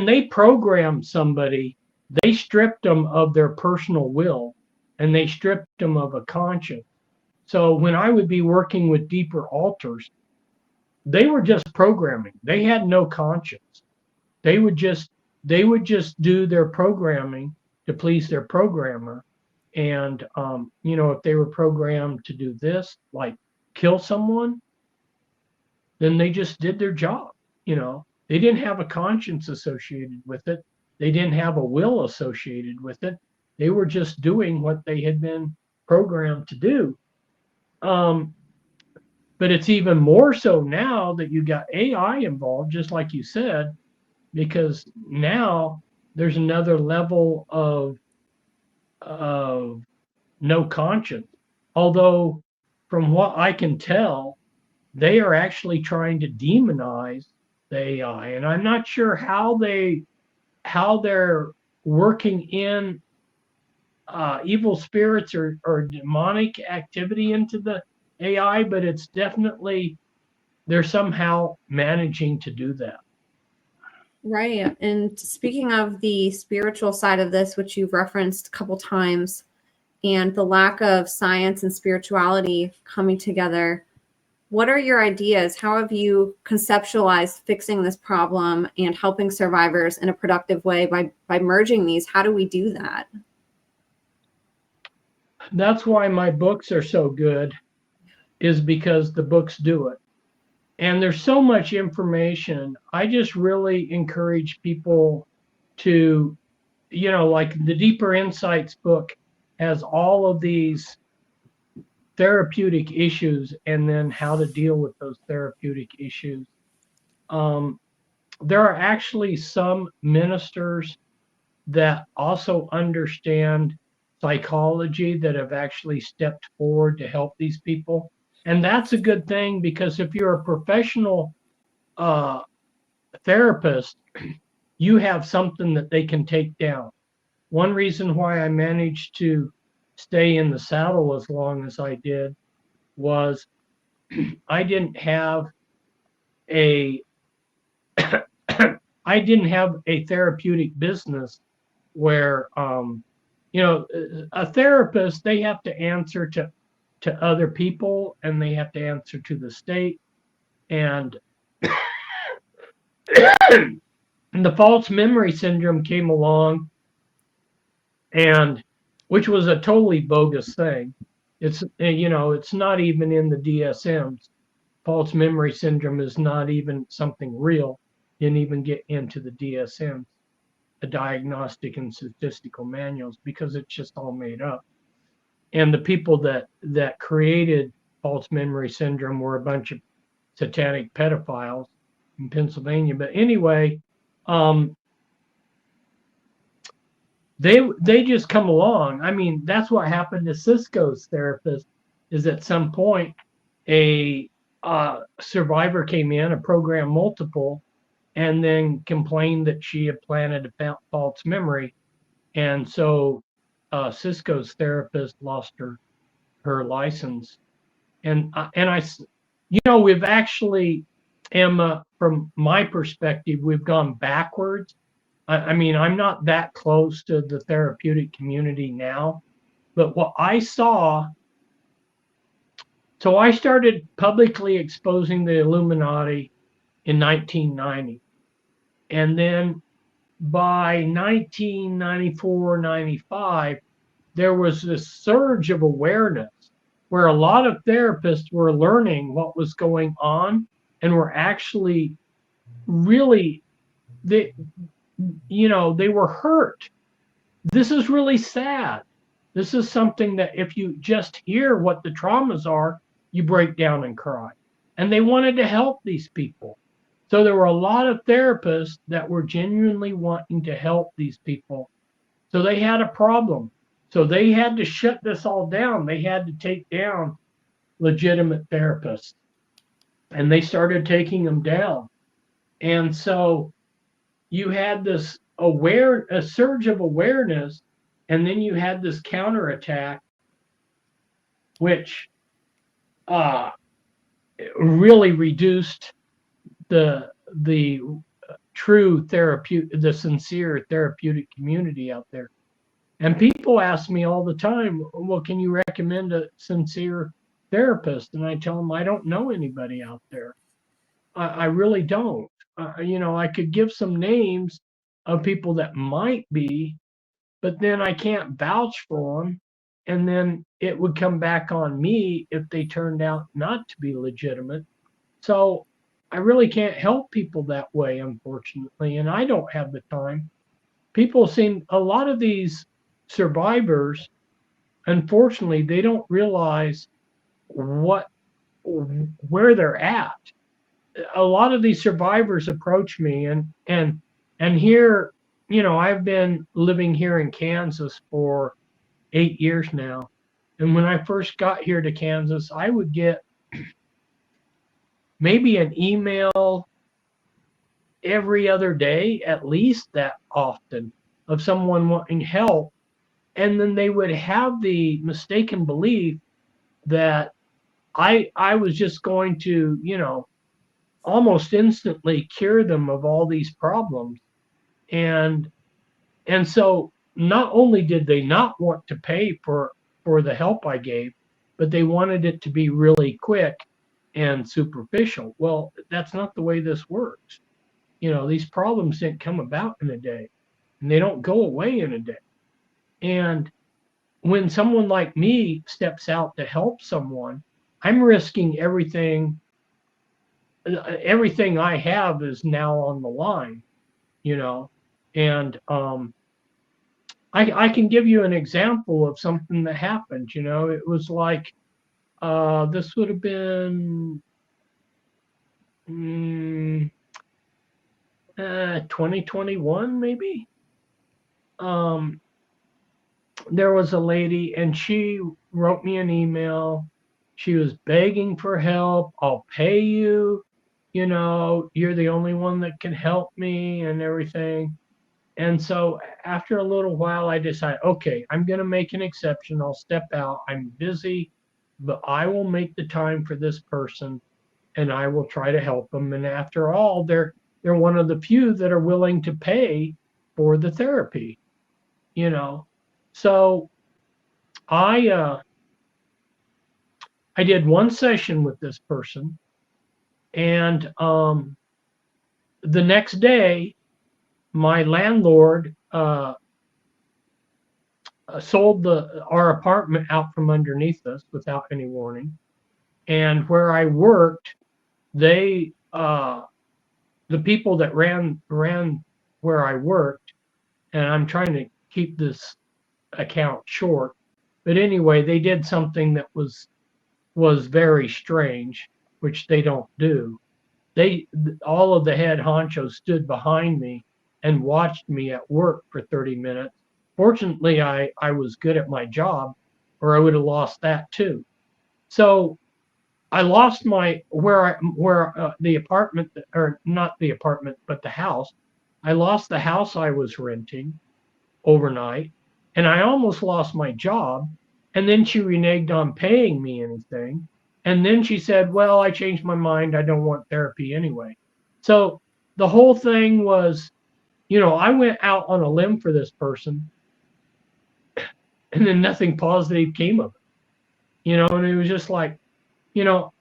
they programmed somebody, they stripped them of their personal will and they stripped them of a conscience. So when I would be working with deeper alters, they were just programming. They had no conscience. They would just do their programming to please their programmer. And if they were programmed to do this, like kill someone, then they just did their job. They didn't have a conscience associated with it. They didn't have a will associated with it. They were just doing what they had been programmed to do. But it's even more so now that you got AI involved, just like you said, because now there's another level of no conscience. Although, from what I can tell, they are actually trying to demonize the AI, and I'm not sure how they're working in evil spirits or demonic activity into the AI, but it's definitely they're somehow managing to do that. Right. And speaking of the spiritual side of this, which you've referenced a couple times, and the lack of science and spirituality coming together, what are your ideas? How have you conceptualized fixing this problem and helping survivors in a productive way by merging these? How do we do that? That's why my books are so good, is because the books do it. And there's so much information. I just really encourage people to, like the Deeper Insights book has all of these therapeutic issues and then how to deal with those therapeutic issues. There are actually some ministers that also understand psychology that have actually stepped forward to help these people. And that's a good thing, because if you're a professional therapist, you have something that they can take down. One reason why I managed to stay in the saddle as long as I did was I didn't have a therapeutic business where a therapist, they have to answer to other people, and they have to answer to the state, and the false memory syndrome came along, and which was a totally bogus thing. It's not even in the DSMs. False memory syndrome is not even something real. Didn't even get into the DSMs, the diagnostic and statistical manuals, because it's just all made up. And the people that created false memory syndrome were a bunch of satanic pedophiles in Pennsylvania. But anyway, they just come along. I mean, that's what happened to Cisco's therapist. Is at some point a survivor came in, a program multiple, and then complained that she had planted a false memory, and so Cisco's therapist lost her license. And we've actually, Emma, from my perspective, we've gone backwards. I mean, I'm not that close to the therapeutic community now, but what I saw, so I started publicly exposing the Illuminati in 1990. And then by 1994, 95, there was this surge of awareness where a lot of therapists were learning what was going on and were actually really, they were hurt. This is really sad. This is something that if you just hear what the traumas are, you break down and cry. And they wanted to help these people. So there were a lot of therapists that were genuinely wanting to help these people. So they had a problem. So they had to shut this all down. They had to take down legitimate therapists. And they started taking them down. And so you had this a surge of awareness, and then you had this counterattack, which really reduced the true therapeutic, the sincere therapeutic community out there. And people ask me all the time, well, can you recommend a sincere therapist? And I tell them I don't know anybody out there. I really don't. I could give some names of people that might be, but then I can't vouch for them. And then it would come back on me if they turned out not to be legitimate. So I really can't help people that way, unfortunately. And I don't have the time. A lot of these survivors, unfortunately, they don't realize where they're at. A lot of these survivors approach me and here, I've been living here in Kansas for 8 years now. And when I first got here to Kansas, I would get maybe an email every other day, at least that often, of someone wanting help. And then they would have the mistaken belief that I was just going to, almost instantly cure them of all these problems. And so not only did they not want to pay for the help I gave, but they wanted it to be really quick and superficial. Well, that's not the way this works. These problems didn't come about in a day, and they don't go away in a day. And when someone like me steps out to help someone, I'm risking everything. Everything I have is now on the line, and I can give you an example of something that happened. It was like this would have been 2021 maybe. There was a lady and she wrote me an email. She was begging for help. I'll pay you. You're the only one that can help me and everything. And so after a little while, I decided, okay, I'm going to make an exception. I'll step out. I'm busy, but I will make the time for this person and I will try to help them. And after all, they're one of the few that are willing to pay for the therapy, So I did one session with this person, and the next day, my landlord sold our apartment out from underneath us without any warning. And where I worked, the people that ran where I worked, and I'm trying to keep this account short, but anyway, they did something that was very strange, which they don't do. All of the head honchos stood behind me and watched me at work for 30 minutes. Fortunately, I was good at my job, or I would have lost that too. So I lost the apartment, or not the apartment, but the house. I lost the house I was renting overnight, and I almost lost my job. And then she reneged on paying me anything. And then she said, well, I changed my mind. I don't want therapy anyway. So the whole thing was, I went out on a limb for this person, and then nothing positive came of it. And it was just like, no,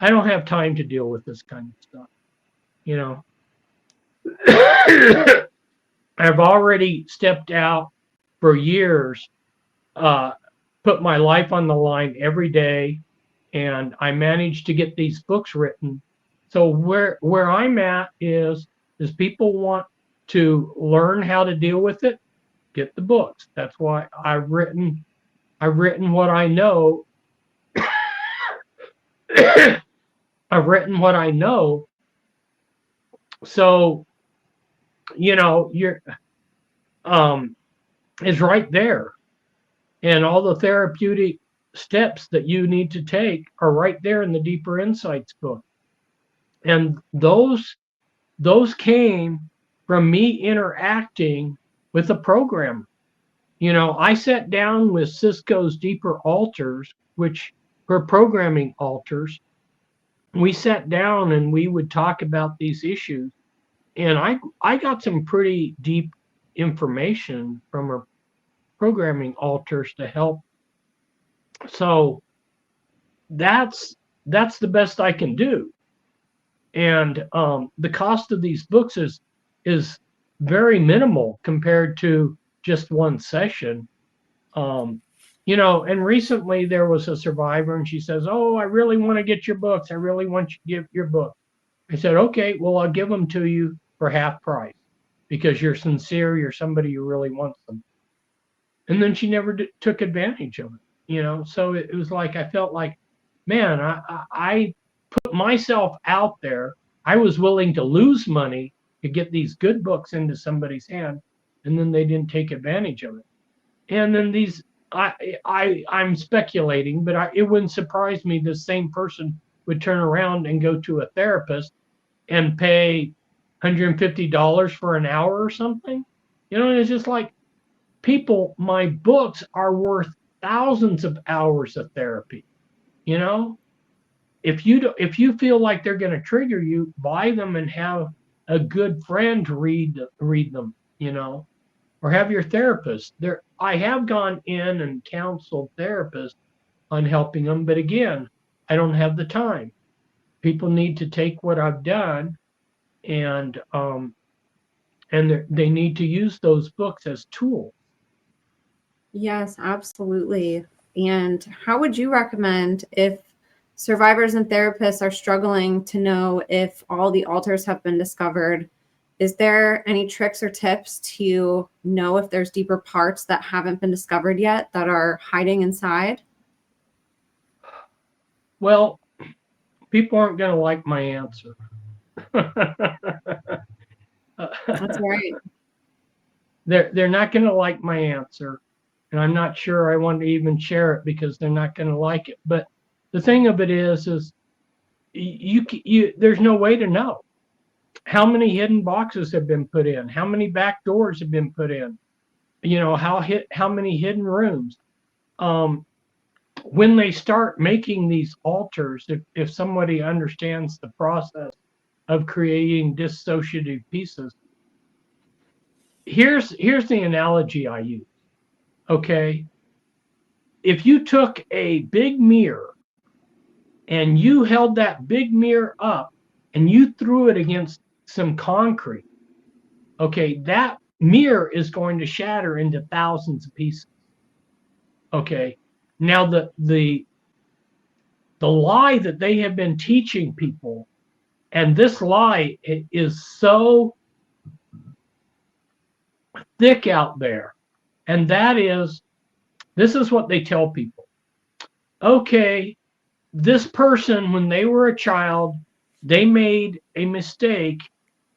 I don't have time to deal with this kind of stuff. I've already stepped out for years, put my life on the line every day, and I managed to get these books written. So where I'm at is people want to learn how to deal with it, get the books. That's why I've written what I know. I've written what I know. So, you're is right there. And all the therapeutic steps that you need to take are right there in the Deeper Insights book. And those came from me interacting with a programmer. I sat down with Cisco's Deeper Alters, which were programming alters. We sat down and we would talk about these issues. And I got some pretty deep information from her programming altars to help. So that's the best I can do. And the cost of these books is very minimal compared to just one session. You know, and recently there was a survivor, and she says, "Oh, I really want to get your books. I really want you to give your book." I said, "Okay, well, I'll give them to you for half price because you're sincere. You're somebody who really wants them." And then she never took advantage of it. You know, so it was like I felt like, man, I put myself out there. I was willing to lose money to get these good books into somebody's hand, and then they didn't take advantage of it. And then these, I'm speculating, but it wouldn't surprise me the same person would turn around and go to a therapist and pay $150 for an hour or something. You know, and it's just like, people, my books are worth thousands of hours of therapy. You know, if you feel like they're going to trigger you, buy them and have a good friend read them. You know, or have your therapist there. I have gone in and counseled therapists on helping them, but again, I don't have the time. People need to take what I've done and they need to use those books as tools. Yes, absolutely. And how would you recommend, if survivors and therapists are struggling to know if all the altars have been discovered, is there any tricks or tips to know if there's deeper parts that haven't been discovered yet that are hiding inside? Well, people aren't going to like my answer. That's right. They're not going to like my answer, and I'm not sure I want to even share it because they're not going to like it. But the thing of it is you there's no way to know how many hidden boxes have been put in, how many back doors have been put in, you know, how many hidden rooms. When they start making these altars, if somebody understands the process of creating dissociative pieces, here's the analogy I use. Okay, if you took a big mirror and you held that big mirror up and you threw it against some concrete, okay, that mirror is going to shatter into thousands of pieces. Okay, now the lie that they have been teaching people, and this lie is so thick out there, and that is, this is what they tell people. Okay, this person, when they were a child, they made a mistake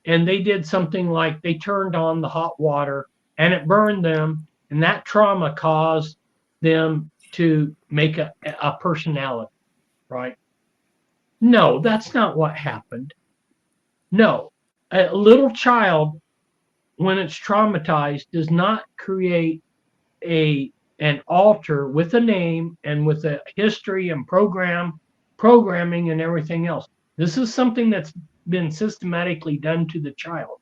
and they did something like they turned on the hot water and it burned them, and that trauma caused them to make a personality, right? No, that's not what happened. No, a little child, when it's traumatized, does not create an altar with a name and with a history and programming and everything else. This is something that's been systematically done to the child.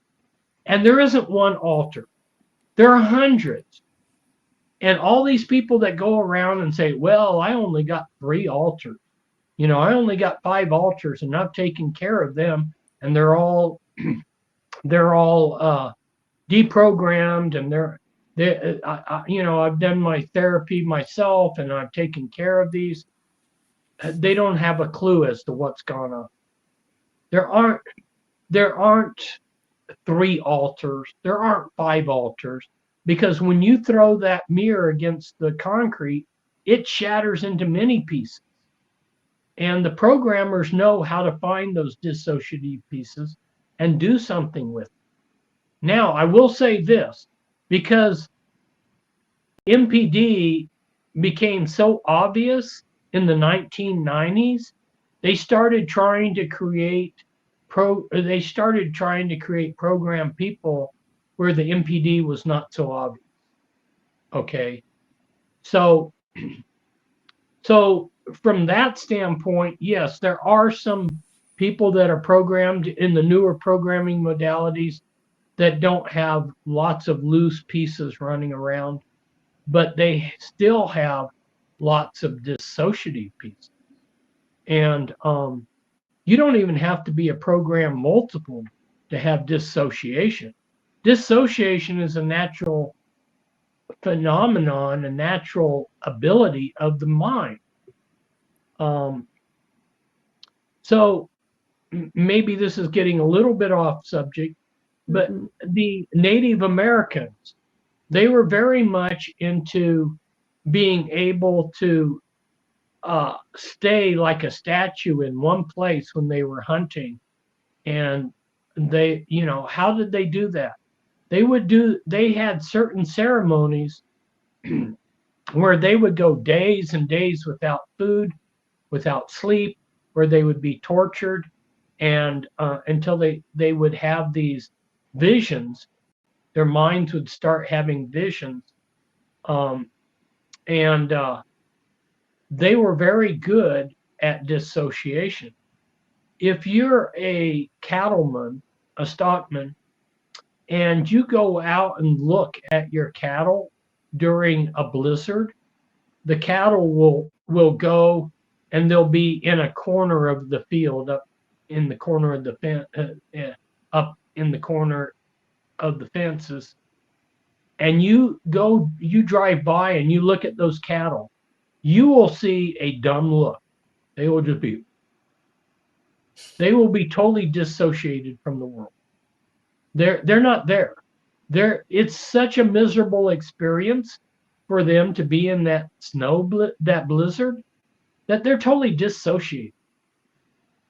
And there isn't one altar. There are hundreds. And all these people that go around and say, well, I only got 3 altars. You know, I only got 5 altars and I've taken care of them, and they're all deprogrammed, and you know, I've done my therapy myself and I've taken care of these. They don't have a clue as to what's gone on. There aren't 3 altars. There aren't 5 altars, because when you throw that mirror against the concrete, it shatters into many pieces. And the programmers know how to find those dissociative pieces and do something with it. Now, I will say this, because MPD became so obvious in the 1990s, they started trying to create program people where the MPD was not so obvious. Okay, so from that standpoint, yes, there are some people that are programmed in the newer programming modalities that don't have lots of loose pieces running around, but they still have lots of dissociative pieces. And you don't even have to be a program multiple to have dissociation. Dissociation is a natural phenomenon, a natural ability of the mind. So maybe this is getting a little bit off subject, but the Native Americans, they were very much into being able to stay like a statue in one place when they were hunting. And they, how did they do that? They had certain ceremonies where they would go days and days without food, without sleep, where they would be tortured, and until they would have these visions. Their minds would start having visions, and they were very good at dissociation. If you're a cattleman, a stockman, and you go out and look at your cattle during a blizzard, the cattle will go and they'll be in a corner of the field, up in the corner of the up in the corner of the fences. And you drive by and you look at those cattle, you will see a dumb look. They will be totally dissociated from the world. They're not there. It's such a miserable experience for them to be in that that blizzard, that they're totally dissociated.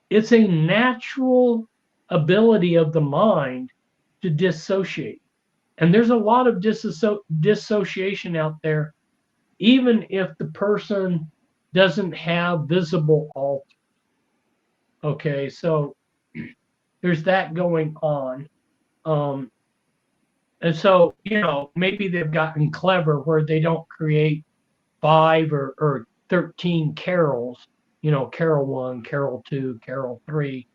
It's a natural ability of the mind to dissociate. And there's a lot of dissociation out there, even if the person doesn't have visible alters. Okay, so there's that going on. And so, maybe they've gotten clever where they don't create 5 or 13 carols, carol 1, carol 2, carol 3.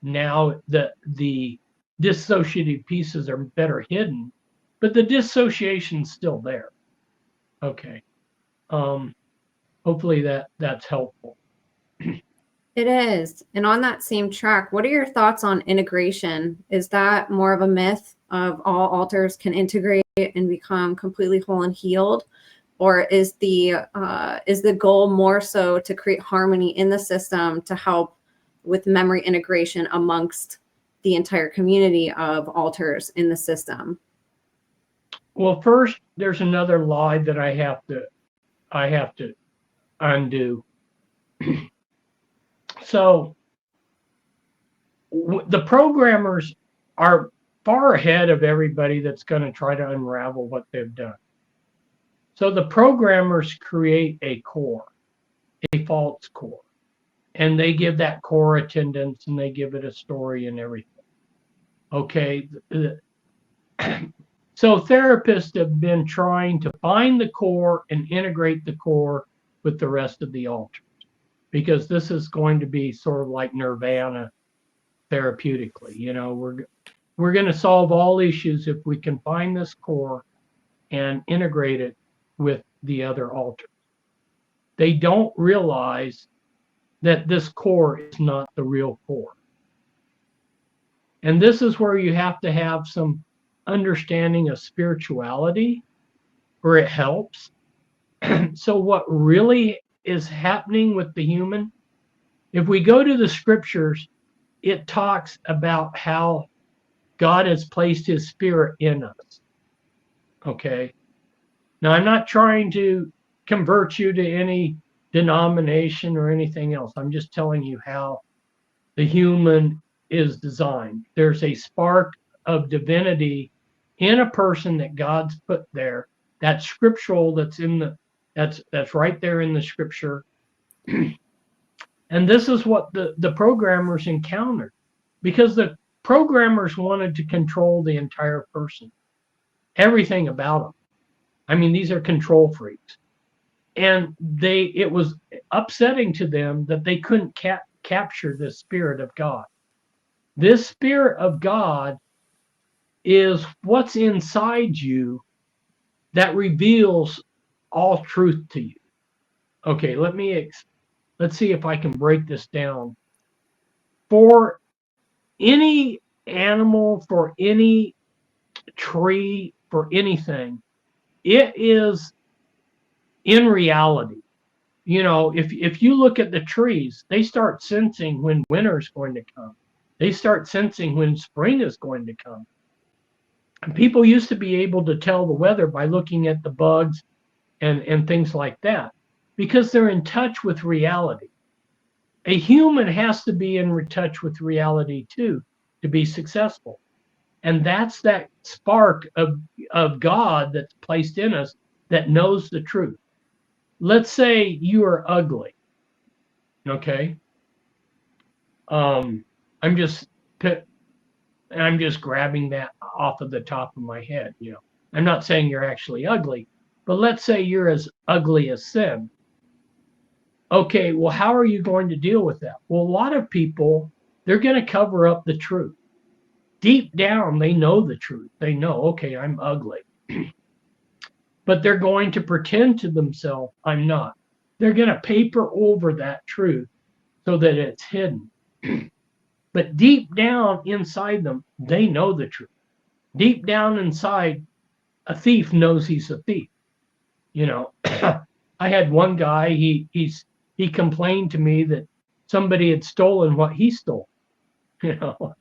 Now the dissociative pieces are better hidden, but the dissociation's still there. Okay. Hopefully that's helpful. It is. And on that same track, what are your thoughts on integration? Is that more of a myth of all altars can integrate and become completely whole and healed? Or is the goal more so to create harmony in the system to help with memory integration amongst the entire community of altars in the system? Well, first, there's another lie that I have to undo. So the programmers are far ahead of everybody that's going to try to unravel what they've done. So the programmers create a core, a false core, and they give that core attendance and they give it a story and everything. Okay. So therapists have been trying to find the core and integrate the core with the rest of the altars, because this is going to be sort of like nirvana therapeutically. We're going to solve all issues if we can find this core and integrate it with the other altars. They don't realize that this core is not the real core. And this is where you have to have some understanding of spirituality, where it helps. So what really is happening with the human, if we go to the scriptures, it talks about how God has placed his spirit in us. Okay. Now, I'm not trying to convert you to any denomination or anything else. I'm just telling you how the human is designed. There's a spark of divinity in a person that God's put there. That's scriptural. That's right there in the scripture. And this is what the programmers encountered, because the programmers wanted to control the entire person, everything about them. I mean, these are control freaks. And it was upsetting to them that they couldn't capture the Spirit of God. This Spirit of God is what's inside you that reveals all truth to you. Okay, let's see if I can break this down. For any animal, for any tree, for anything, it is in reality. You know, if you look at the trees, they start sensing when winter is going to come. They start sensing when spring is going to come. And people used to be able to tell the weather by looking at the bugs and things like that, because they're in touch with reality. A human has to be in touch with reality too to be successful. And that's that spark of God that's placed in us that knows the truth. Let's say you are ugly. Okay. I'm just grabbing that off of the top of my head. You know, I'm not saying you're actually ugly, but let's say you're as ugly as sin. Okay, well, how are you going to deal with that? Well, a lot of people, they're going to cover up the truth. Deep down, they know the truth. They know, okay, I'm ugly. But they're going to pretend to themselves, I'm not. They're going to paper over that truth so that it's hidden. But deep down inside them, they know the truth. Deep down inside, a thief knows he's a thief. You know, I had one guy, he complained to me that somebody had stolen what he stole. You know,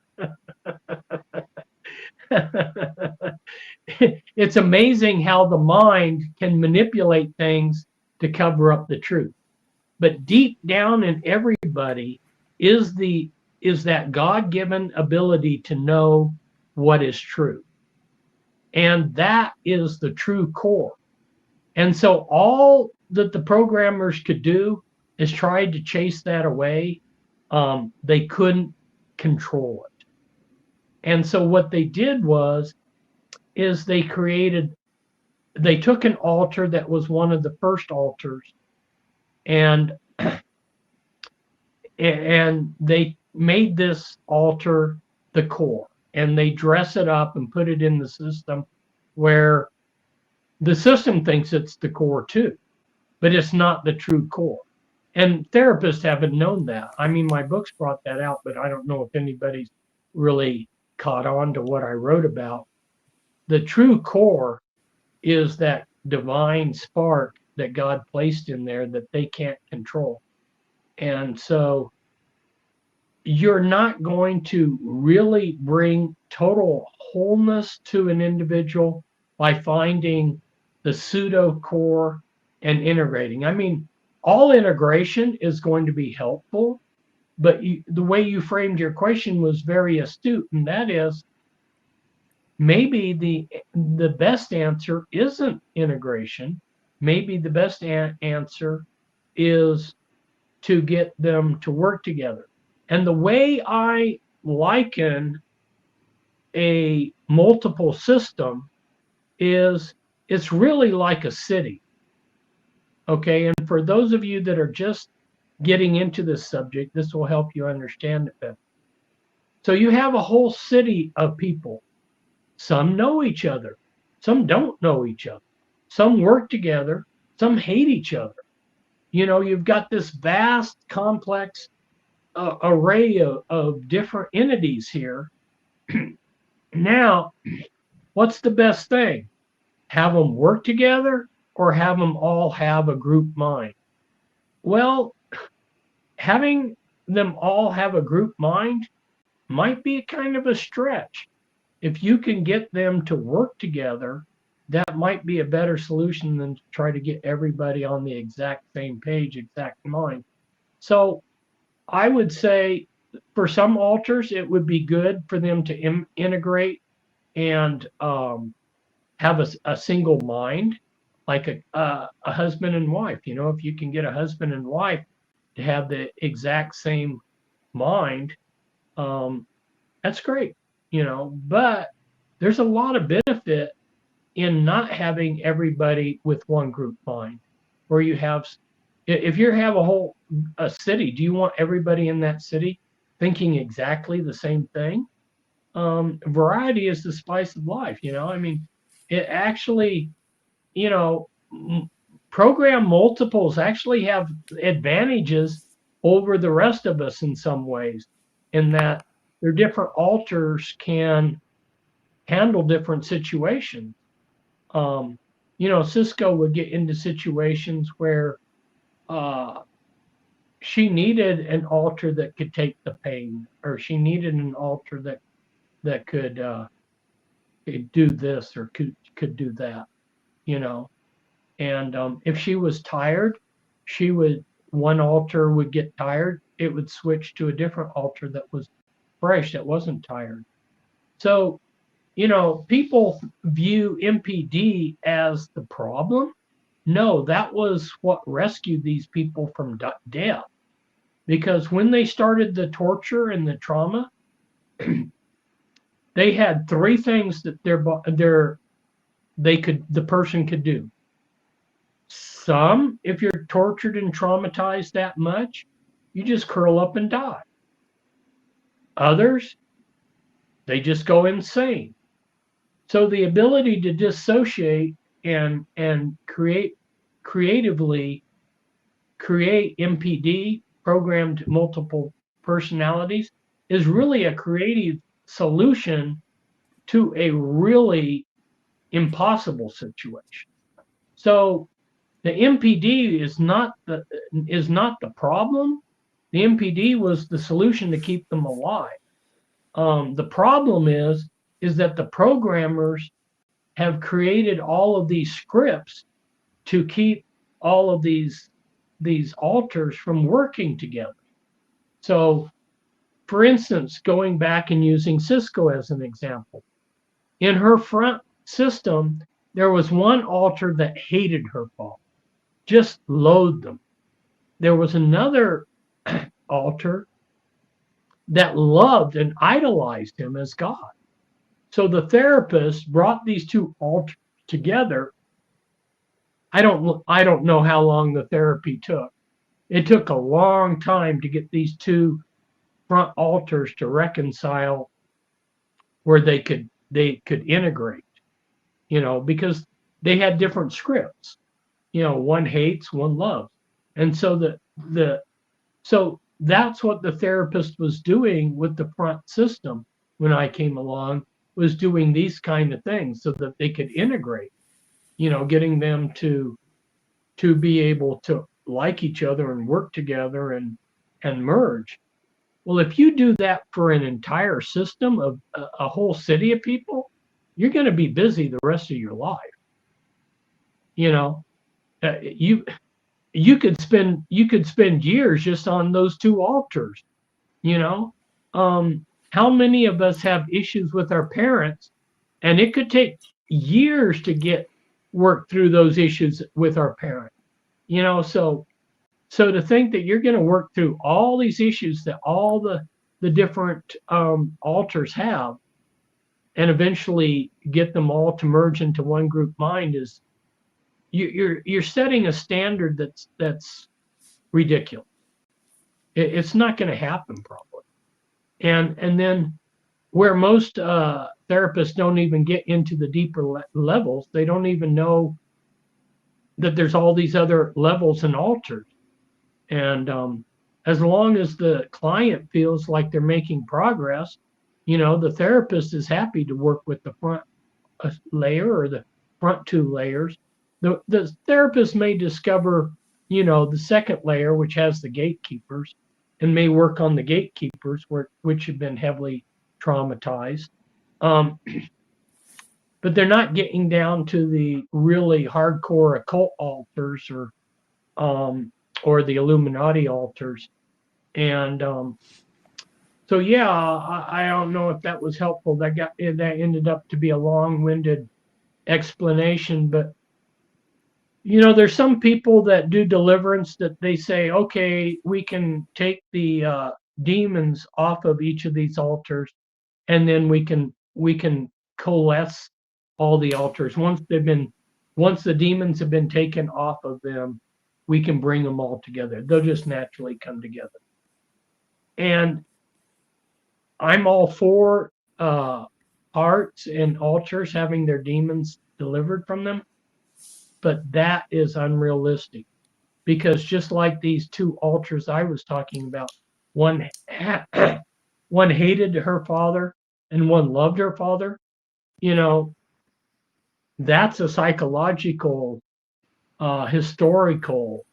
it's amazing how the mind can manipulate things to cover up the truth. But deep down in everybody is that God-given ability to know what is true. And that is the true core. And so all that the programmers could do is try to chase that away. They couldn't control it. And so what they did is they took an altar that was one of the first altars, and they made this altar the core, and they dress it up and put it in the system where the system thinks it's the core too, but it's not the true core. And therapists haven't known that. I mean, my books brought that out, but I don't know if anybody's really caught on to what I wrote about. The true core is that divine spark that God placed in there that they can't control. And so you're not going to really bring total wholeness to an individual by finding the pseudo core and integrating. I mean, all integration is going to be helpful, but the way you framed your question was very astute, and that is maybe the best answer isn't integration. Maybe the best answer is to get them to work together. And the way I liken a multiple system is it's really like a city. Okay, and for those of you that are just getting into this subject, this will help you understand it better. So you have a whole city of people. Some know each other. Some don't know each other. Some work together. Some hate each other. You know, you've got this vast, complex array of different entities here. Now, what's the best thing? Have them work together or have them all have a group mind? Well, having them all have a group mind might be a kind of a stretch. If you can get them to work together, that might be a better solution than to try to get everybody on the exact same page, exact mind. So I would say for some altars, it would be good for them to integrate and have a single mind, like a husband and wife. You know, if you can get a husband and wife to have the exact same mind, that's great, you know. But there's a lot of benefit in not having everybody with one group mind, where you have, if you have a city, do you want everybody in that city thinking exactly the same thing? variety is the spice of life. I mean, it actually, program multiples actually have advantages over the rest of us in some ways, in that their different alters can handle different situations. Cisco would get into situations where she needed an alter that could take the pain, or she needed an alter that could do this or could do that, And if she was tired, one alter would get tired. It would switch to a different alter that was fresh, that wasn't tired. So, people view MPD as the problem. No, that was what rescued these people from death. Because when they started the torture and the trauma, they had three things that the person could do. Some, if you're tortured and traumatized that much, you just curl up and die. Others, they just go insane. So the ability to dissociate and creatively create MPD, programmed multiple personalities, is really a creative solution to a really impossible situation. So the MPD is not the problem. The MPD was the solution to keep them alive. The problem is that the programmers have created all of these scripts to keep all of these alters from working together. So, for instance, going back and using Cisco as an example, in her front system, there was one alter that hated her fault, just loathed them. There was another alter that loved and idolized him as God. So the therapist brought these two alters together. I don't know how long the therapy took. It took a long time to get these two front alters to reconcile, where they could integrate, because they had different scripts. One hates, one loves. And so so that's what the therapist was doing with the front system when I came along, was doing these kind of things so that they could integrate, getting them to be able to like each other and work together and merge. Well, if you do that for an entire system of a whole city of people, you're going to be busy the rest of your life. You could spend years just on those two alters. How many of us have issues with our parents, and it could take years to work through those issues with our parents. So to think that you're going to work through all these issues that all the different alters have, and eventually get them all to merge into one group mind, is you're setting a standard that's ridiculous. It's not going to happen probably. And then where most therapists don't even get into the deeper levels, they don't even know that there's all these other levels and alters. And as long as the client feels like they're making progress, the therapist is happy to work with the front layer or the front two layers. The therapist may discover, the second layer, which has the gatekeepers, and may work on the gatekeepers, which have been heavily traumatized. But they're not getting down to the really hardcore occult alters or the Illuminati alters. And so, yeah, I don't know if that was helpful. That ended up to be a long-winded explanation, but there's some people that do deliverance that they say, okay, we can take the demons off of each of these altars, and then we can coalesce all the altars. Once the demons have been taken off of them, we can bring them all together. They'll just naturally come together. And I'm all for hearts and altars having their demons delivered from them, but that is unrealistic, because just like these two altars I was talking about, one one hated her father and one loved her father. You know, that's a psychological, historical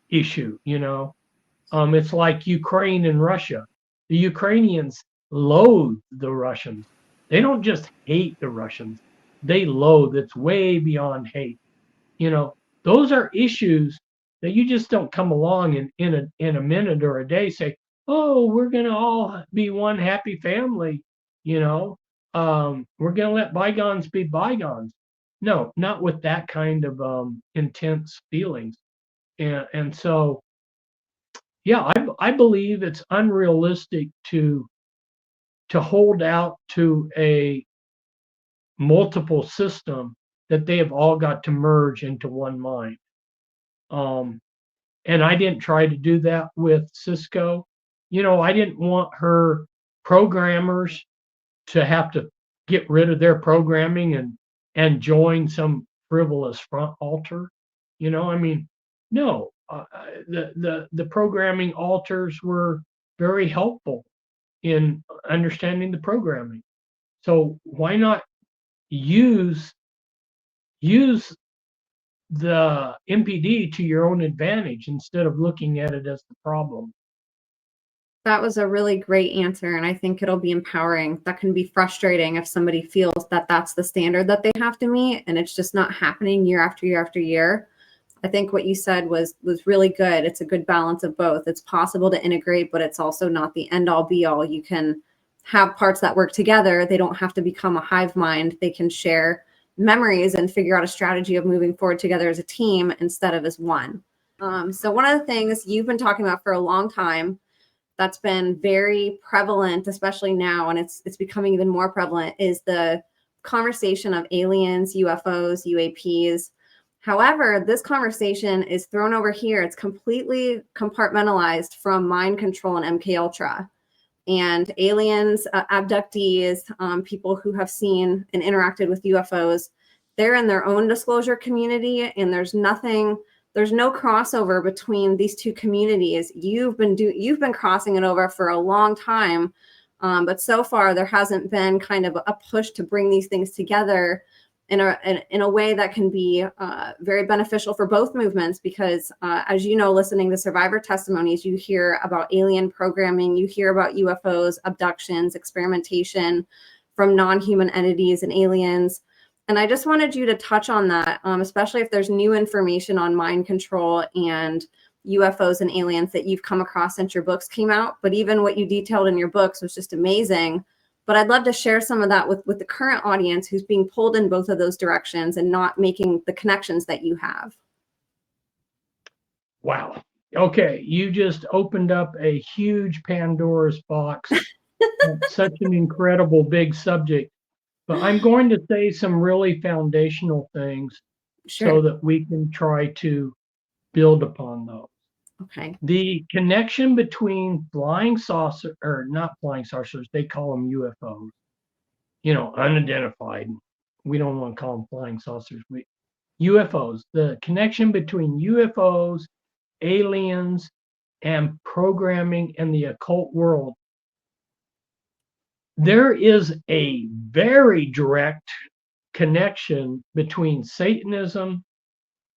issue. It's like Ukraine and Russia. The Ukrainians loathe the Russians. They don't just hate the Russians. They loathe. It's way beyond hate. Those are issues that you just don't come along in a minute or a day say, oh, we're going to all be one happy family. We're going to let bygones be bygones. No, not with that kind of intense feelings. And so, yeah, I believe it's unrealistic to hold out to a multiple system that they have all got to merge into one mind. And I didn't try to do that with Cisco. I didn't want her programmers to have to get rid of their programming and join some frivolous front altar. No. The programming altars were very helpful in understanding the programming. So why not use the MPD to your own advantage instead of looking at it as the problem? That was a really great answer, and I think it'll be empowering. That can be frustrating if somebody feels that that's the standard that they have to meet and it's just not happening year after year after year. I think what you said was really good. It's a good balance of both. It's possible to integrate, but it's also not the end all be all. You can have parts that work together. They don't have to become a hive mind. They can share memories and figure out a strategy of moving forward together as a team instead of as one. So one of the things you've been talking about for a long time that's been very prevalent, especially now, and it's becoming even more prevalent, is the conversation of aliens, UFOs, UAPs. However, this conversation is thrown over here. It's completely compartmentalized from mind control and MK Ultra. And aliens, abductees, people who have seen and interacted with UFOs, they're in their own disclosure community, and there's no crossover between these two communities. You've been crossing it over for a long time, but so far there hasn't been kind of a push to bring these things together in a way that can be very beneficial for both movements, because as you know, listening to survivor testimonies, you hear about alien programming, you hear about UFOs, abductions, experimentation from non-human entities and aliens. And I just wanted you to touch on that, especially if there's new information on mind control and UFOs and aliens that you've come across since your books came out. But even what you detailed in your books was just amazing. But I'd love to share some of that with the current audience who's being pulled in both of those directions and not making the connections that you have. Wow. Okay. You just opened up a huge Pandora's box. Such an incredible big subject. But I'm going to say some really foundational things so that we can try to build upon those. Okay. The connection between flying saucer, or not flying saucers, they call them UFOs, unidentified. We don't want to call them flying saucers. UFOs, the connection between UFOs, aliens, and programming in the occult world. There is a very direct connection between Satanism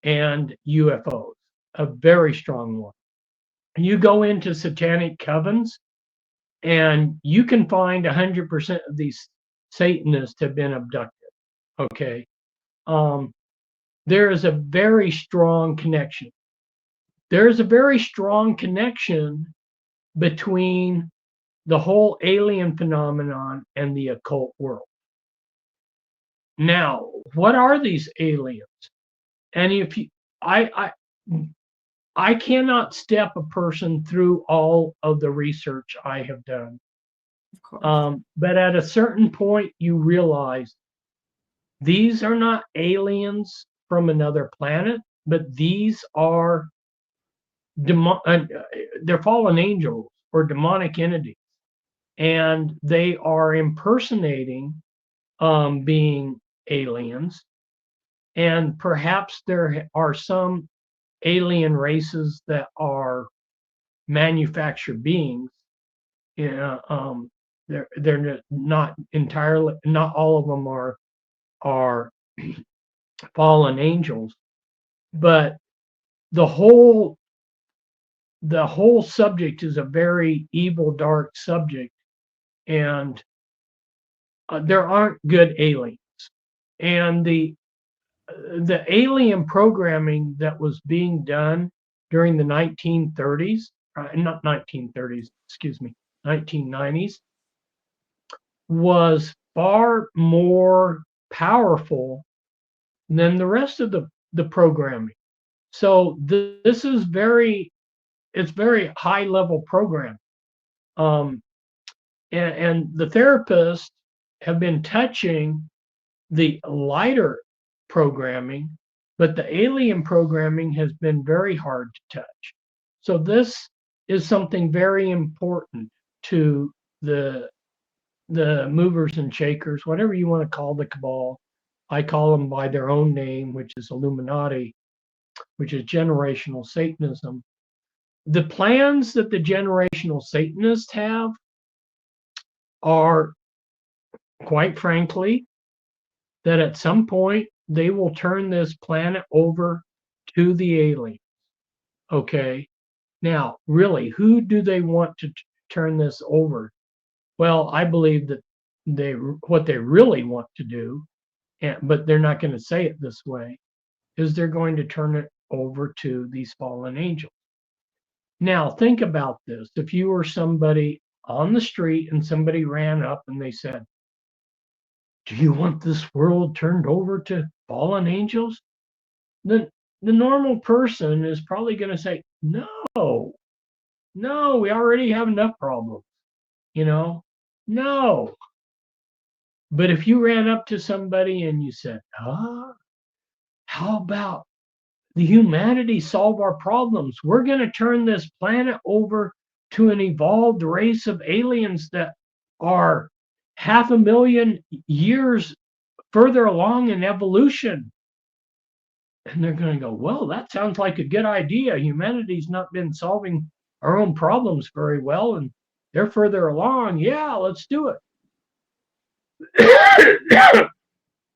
and UFOs, a very strong one. You go into satanic covens and you can find 100% of these Satanists have been abducted. Okay. There is a very strong connection. There is a very strong connection between the whole alien phenomenon and the occult world. Now, what are these aliens? And if you, I cannot step a person through all of the research I have done. Of course. But at a certain point, you realize these are not aliens from another planet, but these are they're fallen angels or demonic entities. and they are impersonating being aliens. And perhaps there are some alien races that are manufactured beings. They're not entirely, not all of them are fallen angels, but the whole subject is a very evil, dark subject, and there aren't good aliens. And the alien programming that was being done during the 1930s, not 1930s, excuse me, 1990s, was far more powerful than the rest of the programming. So this is it's very high level programming. And the therapists have been touching the lighter programming, but the alien programming has been very hard to touch. So this is something very important to the movers and shakers, whatever you want to call the cabal. I call them by their own name, which is Illuminati, which is generational Satanism. The plans that the generational Satanists have are, quite frankly, that at some point they will turn this planet over to the aliens. Okay. Now, really, who do they want to turn this over? Well, I believe that what they really want to do, but they're not going to say it this way, is they're going to turn it over to these fallen angels. Now, think about this. If you were somebody on the street and somebody ran up and they said, "Do you want this world turned over to fallen angels?" Then the normal person is probably going to say, "No, no, we already have enough problems, no." But if you ran up to somebody and you said, how about the humanity solve our problems? We're going to turn this planet over to an evolved race of aliens that are 500,000 years further along in evolution. And they're going to go, well, that sounds like a good idea. Humanity's not been solving our own problems very well, and they're further along. Yeah, let's do it.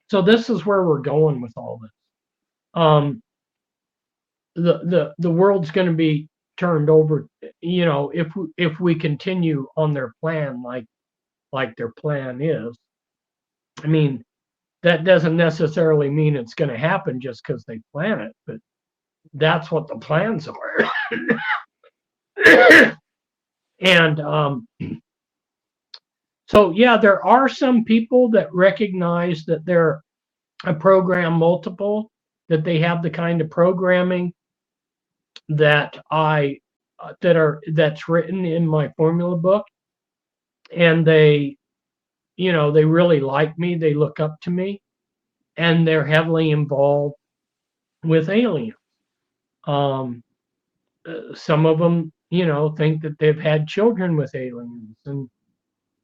So this is where we're going with all this. The world's going to be turned over, if we continue on their plan like their plan is. I mean, that doesn't necessarily mean it's going to happen just because they plan it, but that's what the plans are. And so, yeah, there are some people that recognize that they're a program multiple, that they have the kind of programming that that's written in my formula book, and they really like me, they look up to me, and they're heavily involved with aliens. Some of them think that they've had children with aliens, and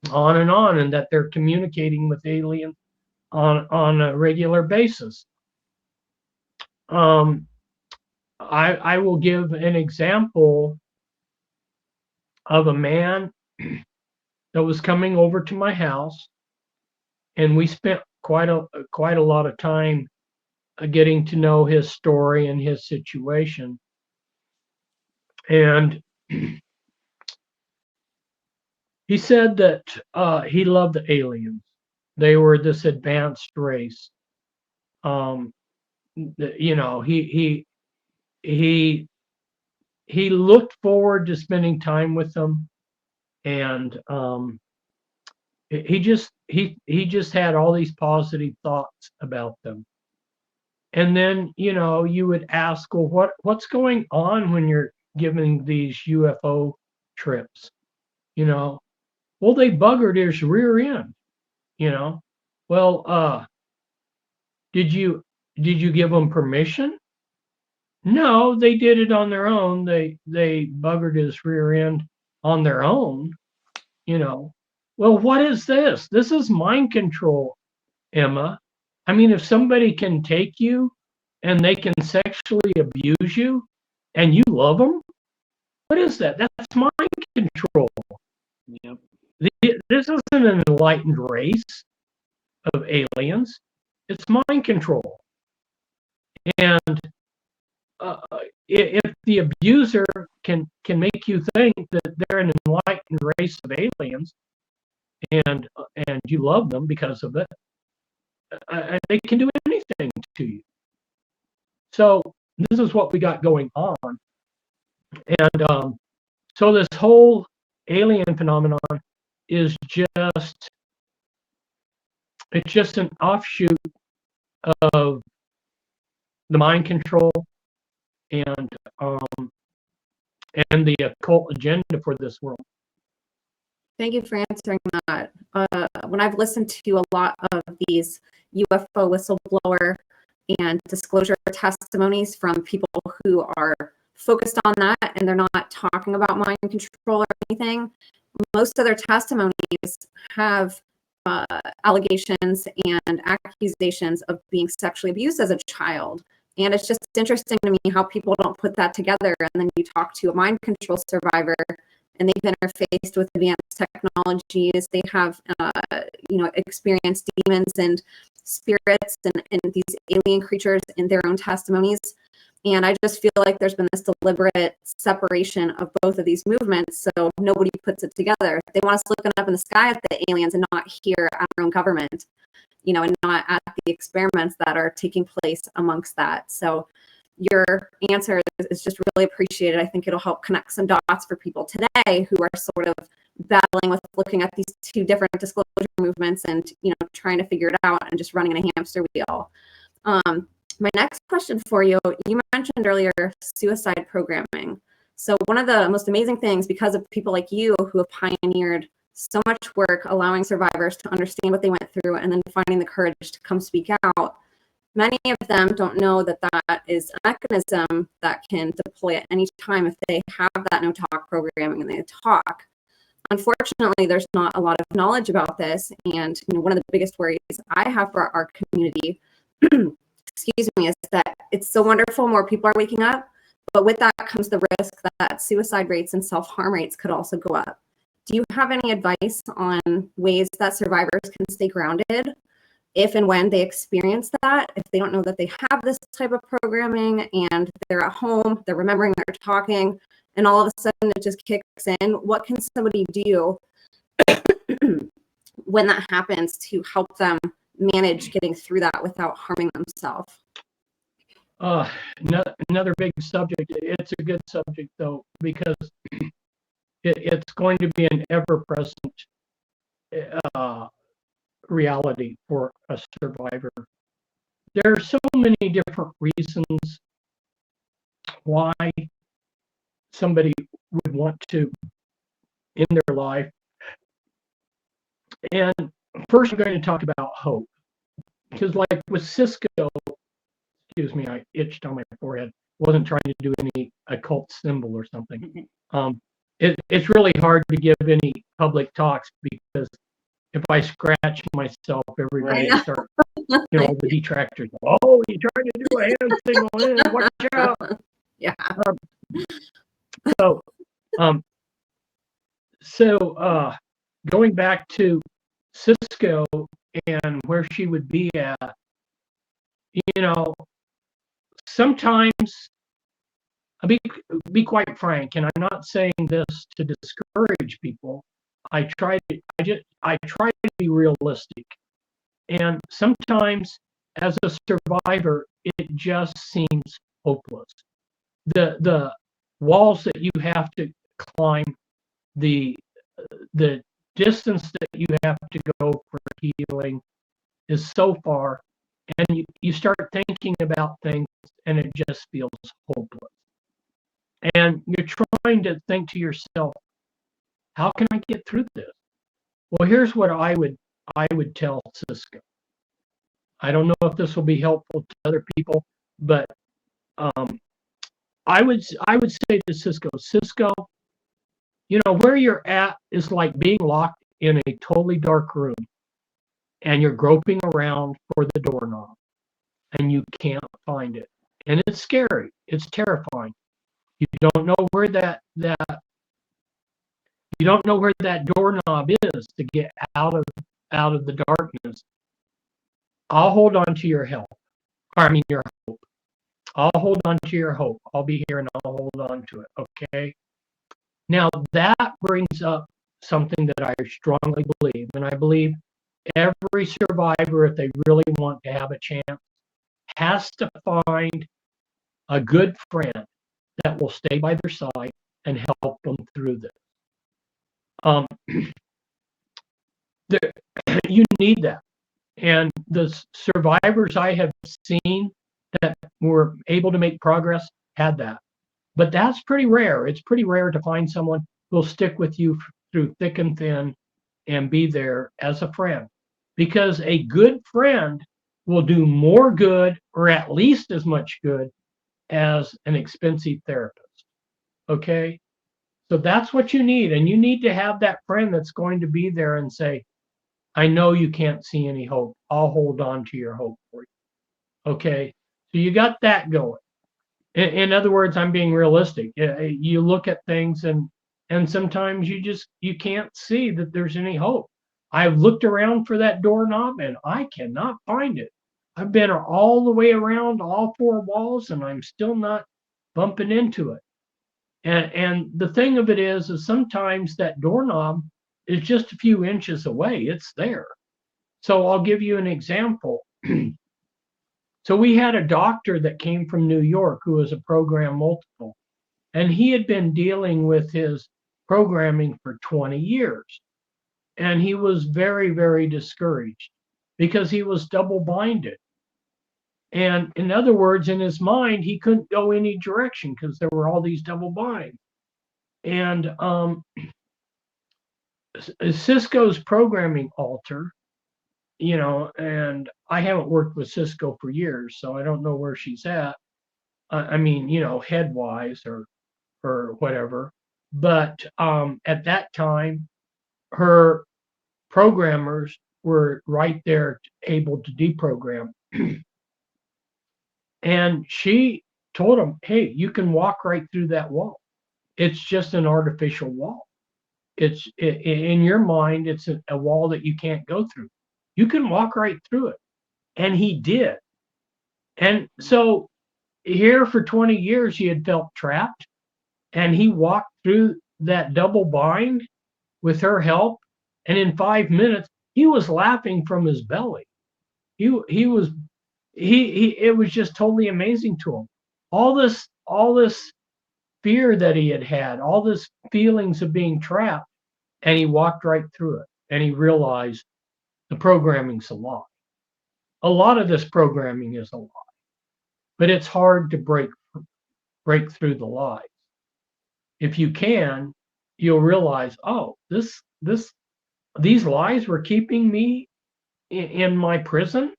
on, and that they're communicating with aliens on a regular basis. I will give an example of a man that was coming over to my house, and we spent quite a lot of time getting to know his story and his situation. And he said that he loved the aliens. They were this advanced race. He looked forward to spending time with them, and he just had all these positive thoughts about them. And then you would ask, well, what's going on when you're giving these UFO trips? Well, they buggered his rear end. Well, did you give them permission? No, they did it on their own. They buggered his rear end on their own. Well, what is this? This is mind control, Emma. I mean, if somebody can take you and they can sexually abuse you and you love them, what is that? That's mind control. Yep. This isn't an enlightened race of aliens. It's mind control. And if the abuser can make you think that they're an enlightened race of aliens, and you love them because of it, they can do anything to you. So this is what we got going on, and so this whole alien phenomenon is just an offshoot of the mind control and the occult agenda for this world. Thank you for answering that. When I've listened to a lot of these UFO whistleblower and disclosure testimonies from people who are focused on that and they're not talking about mind control or anything, most of their testimonies have allegations and accusations of being sexually abused as a child. And it's just interesting to me how people don't put that together. And then you talk to a mind control survivor and they've interfaced with advanced technologies. They have, experienced demons and spirits and these alien creatures in their own testimonies. And I just feel like there's been this deliberate separation of both of these movements, so nobody puts it together. They want us looking up in the sky at the aliens and not here at our own government, and not at the experiments that are taking place amongst that. So your answer is just really appreciated. I think it'll help connect some dots for people today who are sort of battling with looking at these two different disclosure movements and, trying to figure it out and just running in a hamster wheel. My next question for you, you mentioned earlier suicide programming. So one of the most amazing things, because of people like you who have pioneered so much work allowing survivors to understand what they went through and then finding the courage to come speak out, many of them don't know that that is a mechanism that can deploy at any time if they have that no talk programming and they talk. Unfortunately, there's not a lot of knowledge about this. And one of the biggest worries I have for our community excuse me, is that it's so wonderful more people are waking up, but with that comes the risk that suicide rates and self-harm rates could also go up. Do you have any advice on ways that survivors can stay grounded if and when they experience that, if they don't know that they have this type of programming and they're at home, they're remembering, they're talking, and all of a sudden it just kicks in? What can somebody do when that happens to help them manage getting through that without harming themselves? Another big subject. It's a good subject, though, because it's going to be an ever-present reality for a survivor. There are so many different reasons why somebody would want to end their life. And first, I'm going to talk about hope. Because like with Cisco, excuse me, I itched on my forehead. Wasn't trying to do any occult symbol or something. It's really hard to give any public talks because if I scratch myself, everybody start, the detractors. Oh, you're trying to do a hand signal. Watch out. Yeah. So going back to Cisco and where she would be at, sometimes I'll be quite frank, and I'm not saying this to discourage people. I try to be realistic, and sometimes as a survivor, it just seems hopeless. The walls that you have to climb, the distance that you have to go for healing is so far, and you start thinking about things and it just feels hopeless. And you're trying to think to yourself, how can I get through this? Well, here's what I would tell Cisco. I don't know if this will be helpful to other people, but I would say to Cisco, where you're at is like being locked in a totally dark room and you're groping around for the doorknob and you can't find it. And it's scary. It's terrifying. You don't know where that doorknob is to get out of the darkness. I'll hold on to your help. Your hope. I'll hold on to your hope. I'll be here and I'll hold on to it. Okay. Now that brings up something that I strongly believe, and I believe every survivor, if they really want to have a chance, has to find a good friend that will stay by their side and help them through this. You need that. And the survivors I have seen that were able to make progress had that. But that's pretty rare. It's pretty rare to find someone who'll stick with you through thick and thin and be there as a friend. Because a good friend will do more good, or at least as much good, as an expensive therapist. Okay? So that's what you need. And you need to have that friend that's going to be there and say, I know you can't see any hope. I'll hold on to your hope for you. Okay? So you got that going. In other words, I'm being realistic. You look at things and sometimes you can't see that there's any hope. I've looked around for that doorknob and I cannot find it. I've been all the way around all four walls and I'm still not bumping into it. And the thing of it is sometimes that doorknob is just a few inches away. It's there. So I'll give you an example. So we had a doctor that came from New York who was a program multiple, and he had been dealing with his programming for 20 years. And he was very, very discouraged because he was double-minded. And in other words, in his mind, he couldn't go any direction because there were all these double binds. And Cisco's programming altar, and I haven't worked with Cisco for years, so I don't know where she's at. Head-wise or whatever. But at that time, her programmers were right there able to deprogram. And she told him, hey, you can walk right through that wall. It's just an artificial wall. In your mind, it's a wall that you can't go through. You can walk right through it. And he did. And so here for 20 years, he had felt trapped. And he walked through that double bind with her help. And in 5 minutes, he was laughing from his belly. It was just totally amazing to him. All this fear that he had, all this feelings of being trapped, and he walked right through it. And he realized the programming's a lie. A lot of this programming is a lie, but it's hard to break through the lies. If you can, you'll realize, oh, these lies were keeping me in my prison.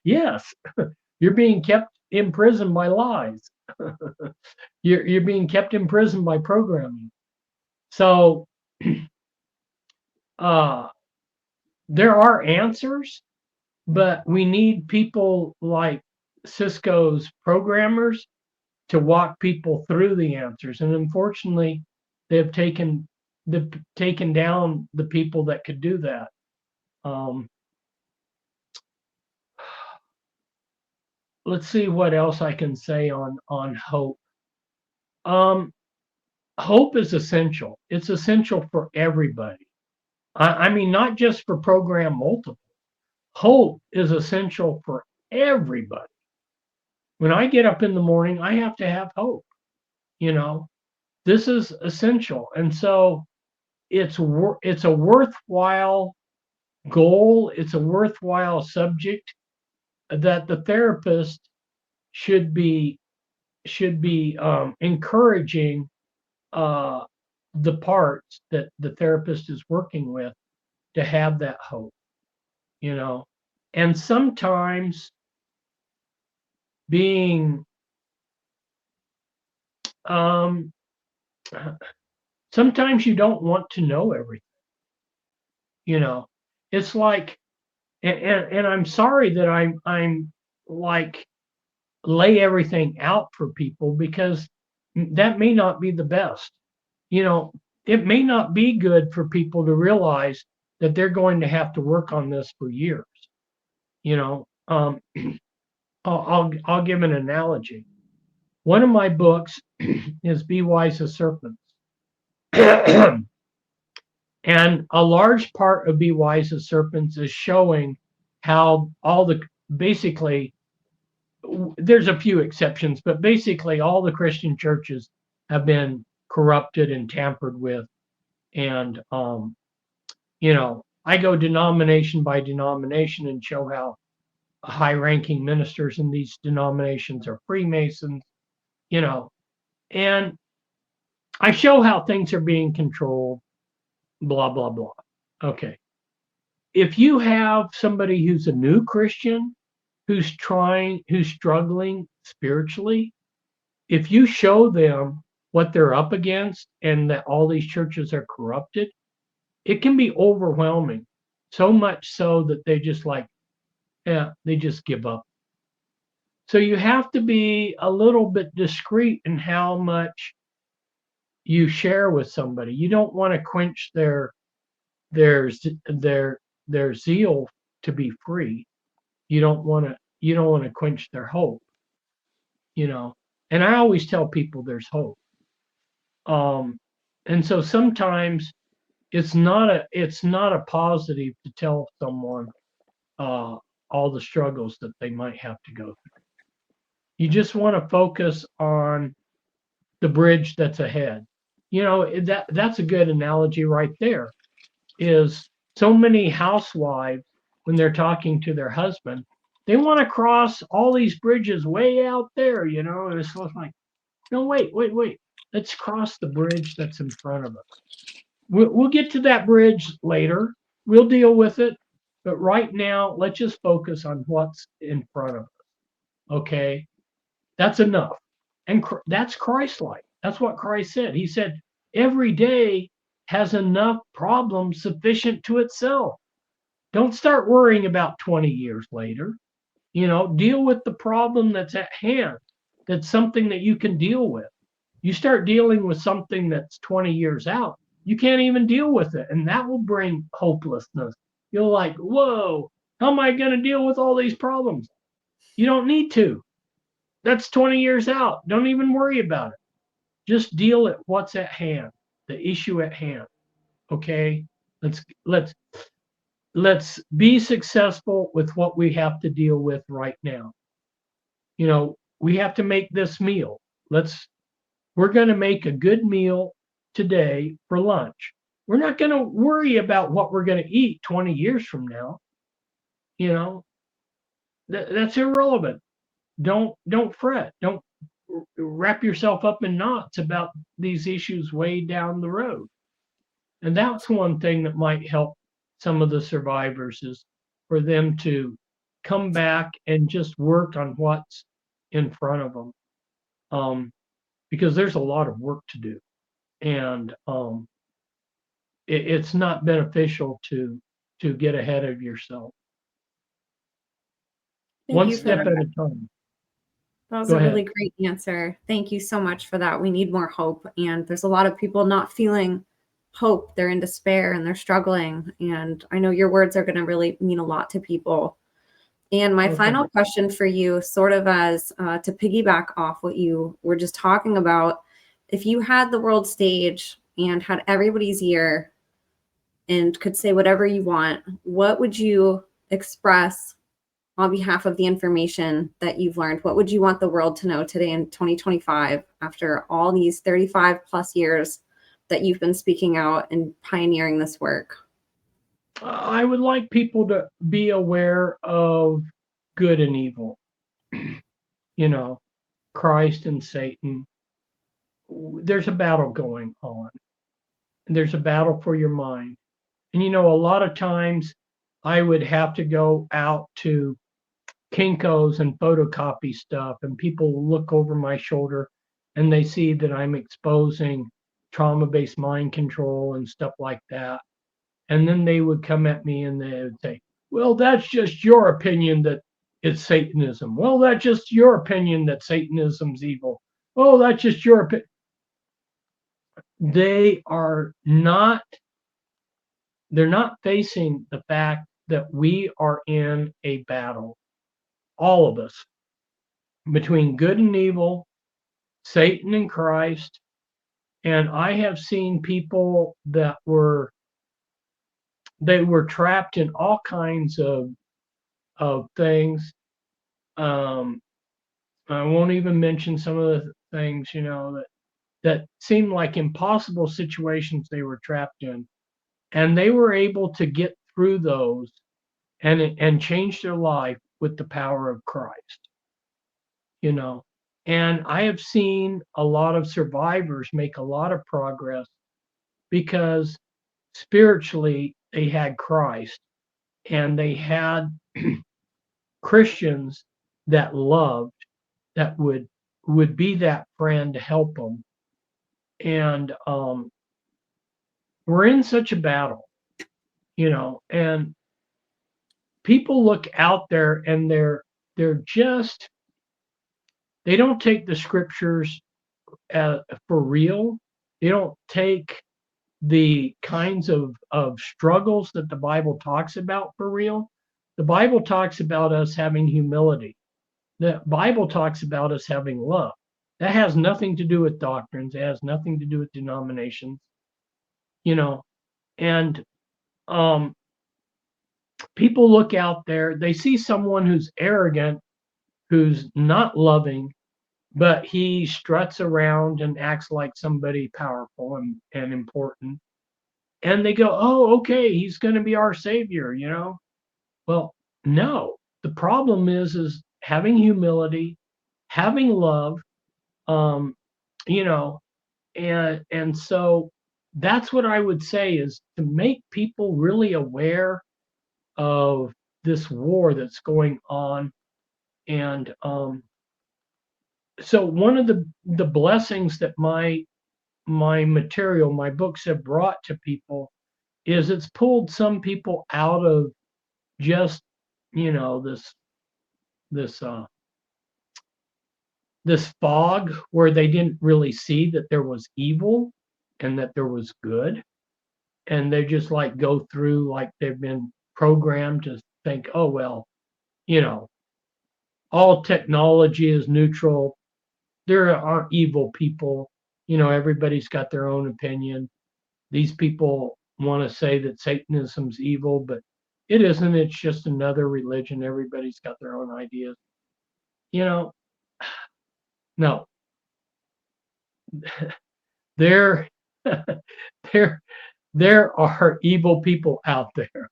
Yes, you're being kept in prison by lies. You're being kept in prison by programming. So there are answers, but we need people like Cisco's programmers to walk people through the answers. And unfortunately, they've taken down the people that could do that. Let's see what else I can say on hope. Hope is essential. It's essential for everybody. I mean, not just for program multiple. Hope is essential for everybody. When I get up in the morning, I have to have hope. This is essential. And so it's a worthwhile goal. It's a worthwhile subject that the therapist should be encouraging the parts that the therapist is working with to have that hope, and sometimes being sometimes you don't want to know everything. You know, it's like, and I'm sorry that I'm like lay everything out for people, because that may not be the best. You know, it may not be good for people to realize that they're going to have to work on this for years. You know, I'll give an analogy. One of my books is Be Wise as Serpents. And a large part of Be Wise as Serpents is showing how basically, there's a few exceptions, but basically all the Christian churches have been corrupted and tampered with. And, you know, I go denomination by denomination and show how high-ranking ministers in these denominations are Freemasons, you know, and I show how things are being controlled, blah, blah, blah. Okay. If you have somebody who's a new Christian, who's struggling spiritually, if you show them what they're up against and that all these churches are corrupted, it can be overwhelming. So much so that they just they just give up. So you have to be a little bit discreet in how much you share with somebody. You don't want to quench their zeal to be free. You don't want to quench their hope, you know. And I always tell people there's hope. And so sometimes it's not a positive to tell someone all the struggles that they might have to go through. You just want to focus on the bridge that's ahead. You know, that's a good analogy right there. Is so many housewives, when they're talking to their husband, they want to cross all these bridges way out there, you know, and it's like, no, wait. Let's cross the bridge that's in front of us. We'll get to that bridge later. We'll deal with it. But right now, let's just focus on what's in front of us. Okay? That's enough. And that's Christ-like. That's what Christ said. He said, every day has enough problems sufficient to itself. Don't start worrying about 20 years later. You know, deal with the problem that's at hand. That's something that you can deal with. You start dealing with something that's 20 years out, you can't even deal with it. And that will bring hopelessness. You're like, whoa, how am I going to deal with all these problems? You don't need to. That's 20 years out. Don't even worry about it. Just deal at what's at hand, the issue at hand. Okay? Let's be successful with what we have to deal with right now. You know, we have to make this meal. We're going to make a good meal today for lunch. We're not going to worry about what we're going to eat 20 years from now. You know, that's irrelevant. Don't fret. Don't wrap yourself up in knots about these issues way down the road. And that's one thing that might help some of the survivors, is for them to come back and just work on what's in front of them. Because there's a lot of work to do. And it's not beneficial to get ahead of yourself. One step at a time. That was a really great answer. Thank you so much for that. We need more hope. And there's a lot of people not feeling hope. They're in despair and they're struggling. And I know your words are going to really mean a lot to people. And my final question for you, sort of as to piggyback off what you were just talking about, if you had the world stage and had everybody's ear and could say whatever you want, what would you express on behalf of the information that you've learned? What would you want the world to know today in 2025 after all these 35 plus years that you've been speaking out and pioneering this work? I would like people to be aware of good and evil. You know, Christ and Satan. There's a battle going on. There's a battle for your mind. And, you know, a lot of times I would have to go out to Kinko's and photocopy stuff, and people look over my shoulder and they see that I'm exposing trauma-based mind control and stuff like that. And then they would come at me and they would say, well, that's just your opinion that it's Satanism. Well, that's just your opinion that Satanism's evil. Oh, that's just your opinion. They're not facing the fact that we are in a battle, all of us, between good and evil, Satan and Christ. And I have seen people that they were trapped in all kinds of things. I won't even mention some of the things, that seemed like impossible situations they were trapped in. And they were able to get through those and change their life with the power of Christ. And I have seen a lot of survivors make a lot of progress because spiritually they had Christ and they had Christians that loved, that would be that friend to help them. And we're in such a battle, and people look out there and they're just, they don't take the scriptures for real. They don't take the kinds of struggles that the Bible talks about for real. The Bible talks about us having humility. The Bible talks about us having love. That has nothing to do with doctrines. It has nothing to do with denominations, and people look out there, they see someone who's arrogant, who's not loving, but he struts around and acts like somebody powerful and important. And they go, oh, okay, he's going to be our savior, Well, no, the problem is having humility, having love, and so that's what I would say, is to make people really aware of this war that's going on. And so one of the blessings that my material, my books have brought to people is it's pulled some people out of just, this fog where they didn't really see that there was evil and that there was good. And they just like go through, like they've been programmed to think, oh, well, all technology is neutral. There aren't evil people. Everybody's got their own opinion. These people want to say that Satanism's evil, but it isn't. It's just another religion. Everybody's got their own ideas. No. There are evil people out there.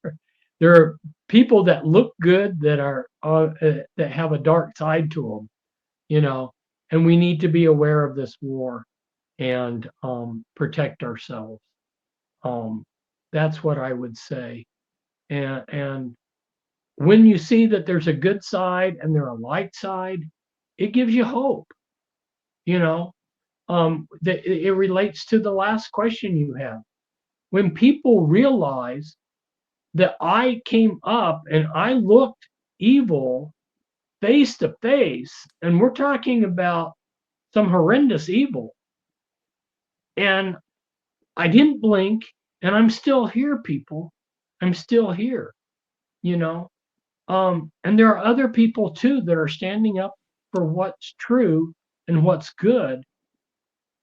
There are people that look good that are that have a dark side to them, and we need to be aware of this war and protect ourselves. That's what I would say. And when you see that there's a good side and there's a light side, it gives you hope. That it relates to the last question you have. When people realize that I came up and I looked evil face to face, and we're talking about some horrendous evil, and I didn't blink, and I'm still here, people. I'm still here, and there are other people too that are standing up for what's true and what's good,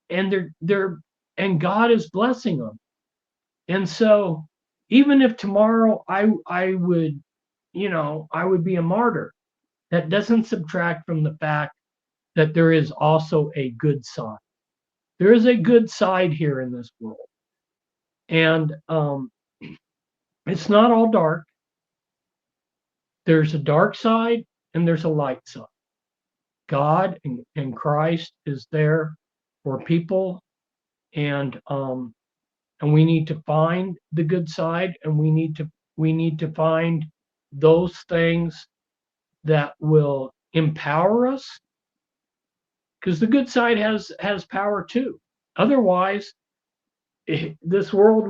and and God is blessing them. And so even if tomorrow I would be a martyr, that doesn't subtract from the fact that there is also a good side. There is a good side here in this world. And it's not all dark. There's a dark side and there's a light side. God and Christ is there for people, and we need to find the good side, and we need to find those things that will empower us, because the good side has power too. Otherwise, this world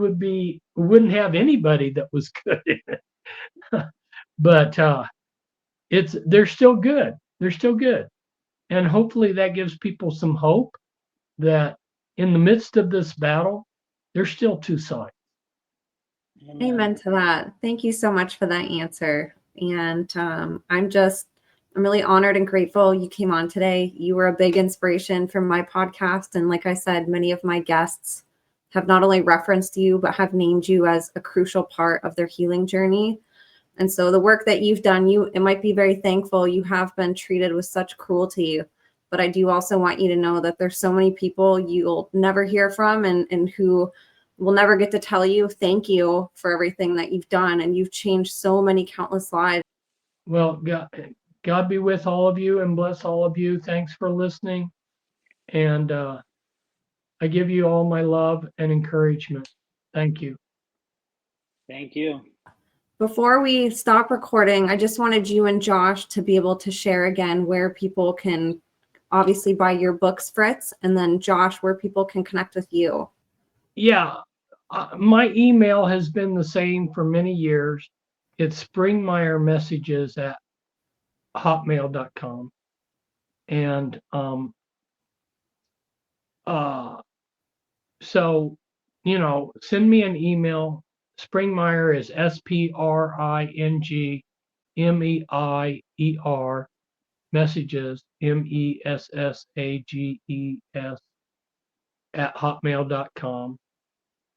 wouldn't have anybody that was good in it. But they're still good. They're still good. And hopefully that gives people some hope that in the midst of this battle, there's still two sides. Amen to that. Thank you so much for that answer. And I'm really honored and grateful you came on today. You were a big inspiration for my podcast. And like I said, many of my guests have not only referenced you, but have named you as a crucial part of their healing journey. And so the work that you've done, it might be very thankful you have been treated with such cruelty. But I do also want you to know that there's so many people you'll never hear from and who will never get to tell you thank you for everything that you've done. And you've changed so many countless lives. Well, God be with all of you and bless all of you. Thanks for listening. And I give you all my love and encouragement. Thank you. Thank you. Before we stop recording, I just wanted you and Josh to be able to share again where people can obviously buy your books, Fritz, and then Josh, where people can connect with you. Yeah, my email has been the same for many years. It's springmeiermessages@hotmail.com. And so, send me an email. Springmeier is SPRINGMEIER, messages, MESSAGES, @hotmail.com.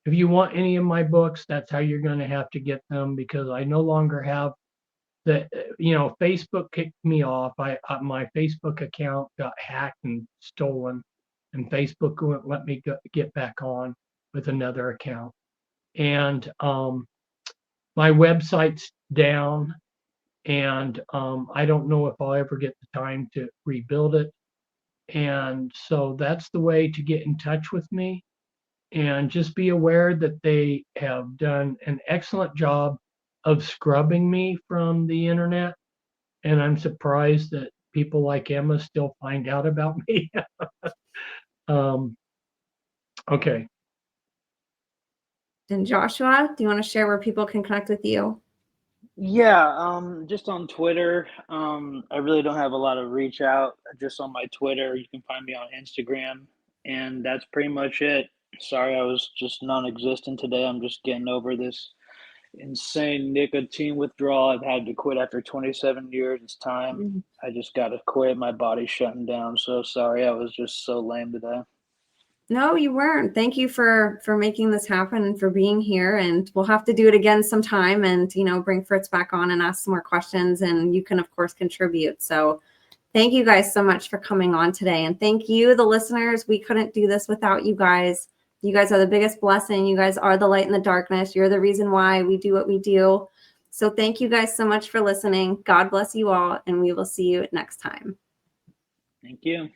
If you want any of my books, that's how you're going to have to get them, because I no longer have Facebook kicked me off. My Facebook account got hacked and stolen, and Facebook wouldn't let me get back on with another account. And my website's down, and I don't know if I'll ever get the time to rebuild it. And so that's the way to get in touch with me. And just be aware that they have done an excellent job of scrubbing me from the internet. And I'm surprised that people like Emma still find out about me. Okay. And Joshua, do you want to share where people can connect with you? Yeah, just on Twitter. I really don't have a lot of reach out. Just on my Twitter, you can find me on Instagram, and that's pretty much it. Sorry, I was just non-existent today. I'm just getting over this insane nicotine withdrawal. I've had to quit after 27 years. It's time. I just got to quit. My body's shutting down. So sorry, I was just so lame today. No, you weren't. Thank you for making this happen and for being here. And we'll have to do it again sometime and, bring Fritz back on and ask some more questions. And you can, of course, contribute. So thank you guys so much for coming on today. And thank you, the listeners. We couldn't do this without you guys. You guys are the biggest blessing. You guys are the light in the darkness. You're the reason why we do what we do. So thank you guys so much for listening. God bless you all. And we will see you next time. Thank you.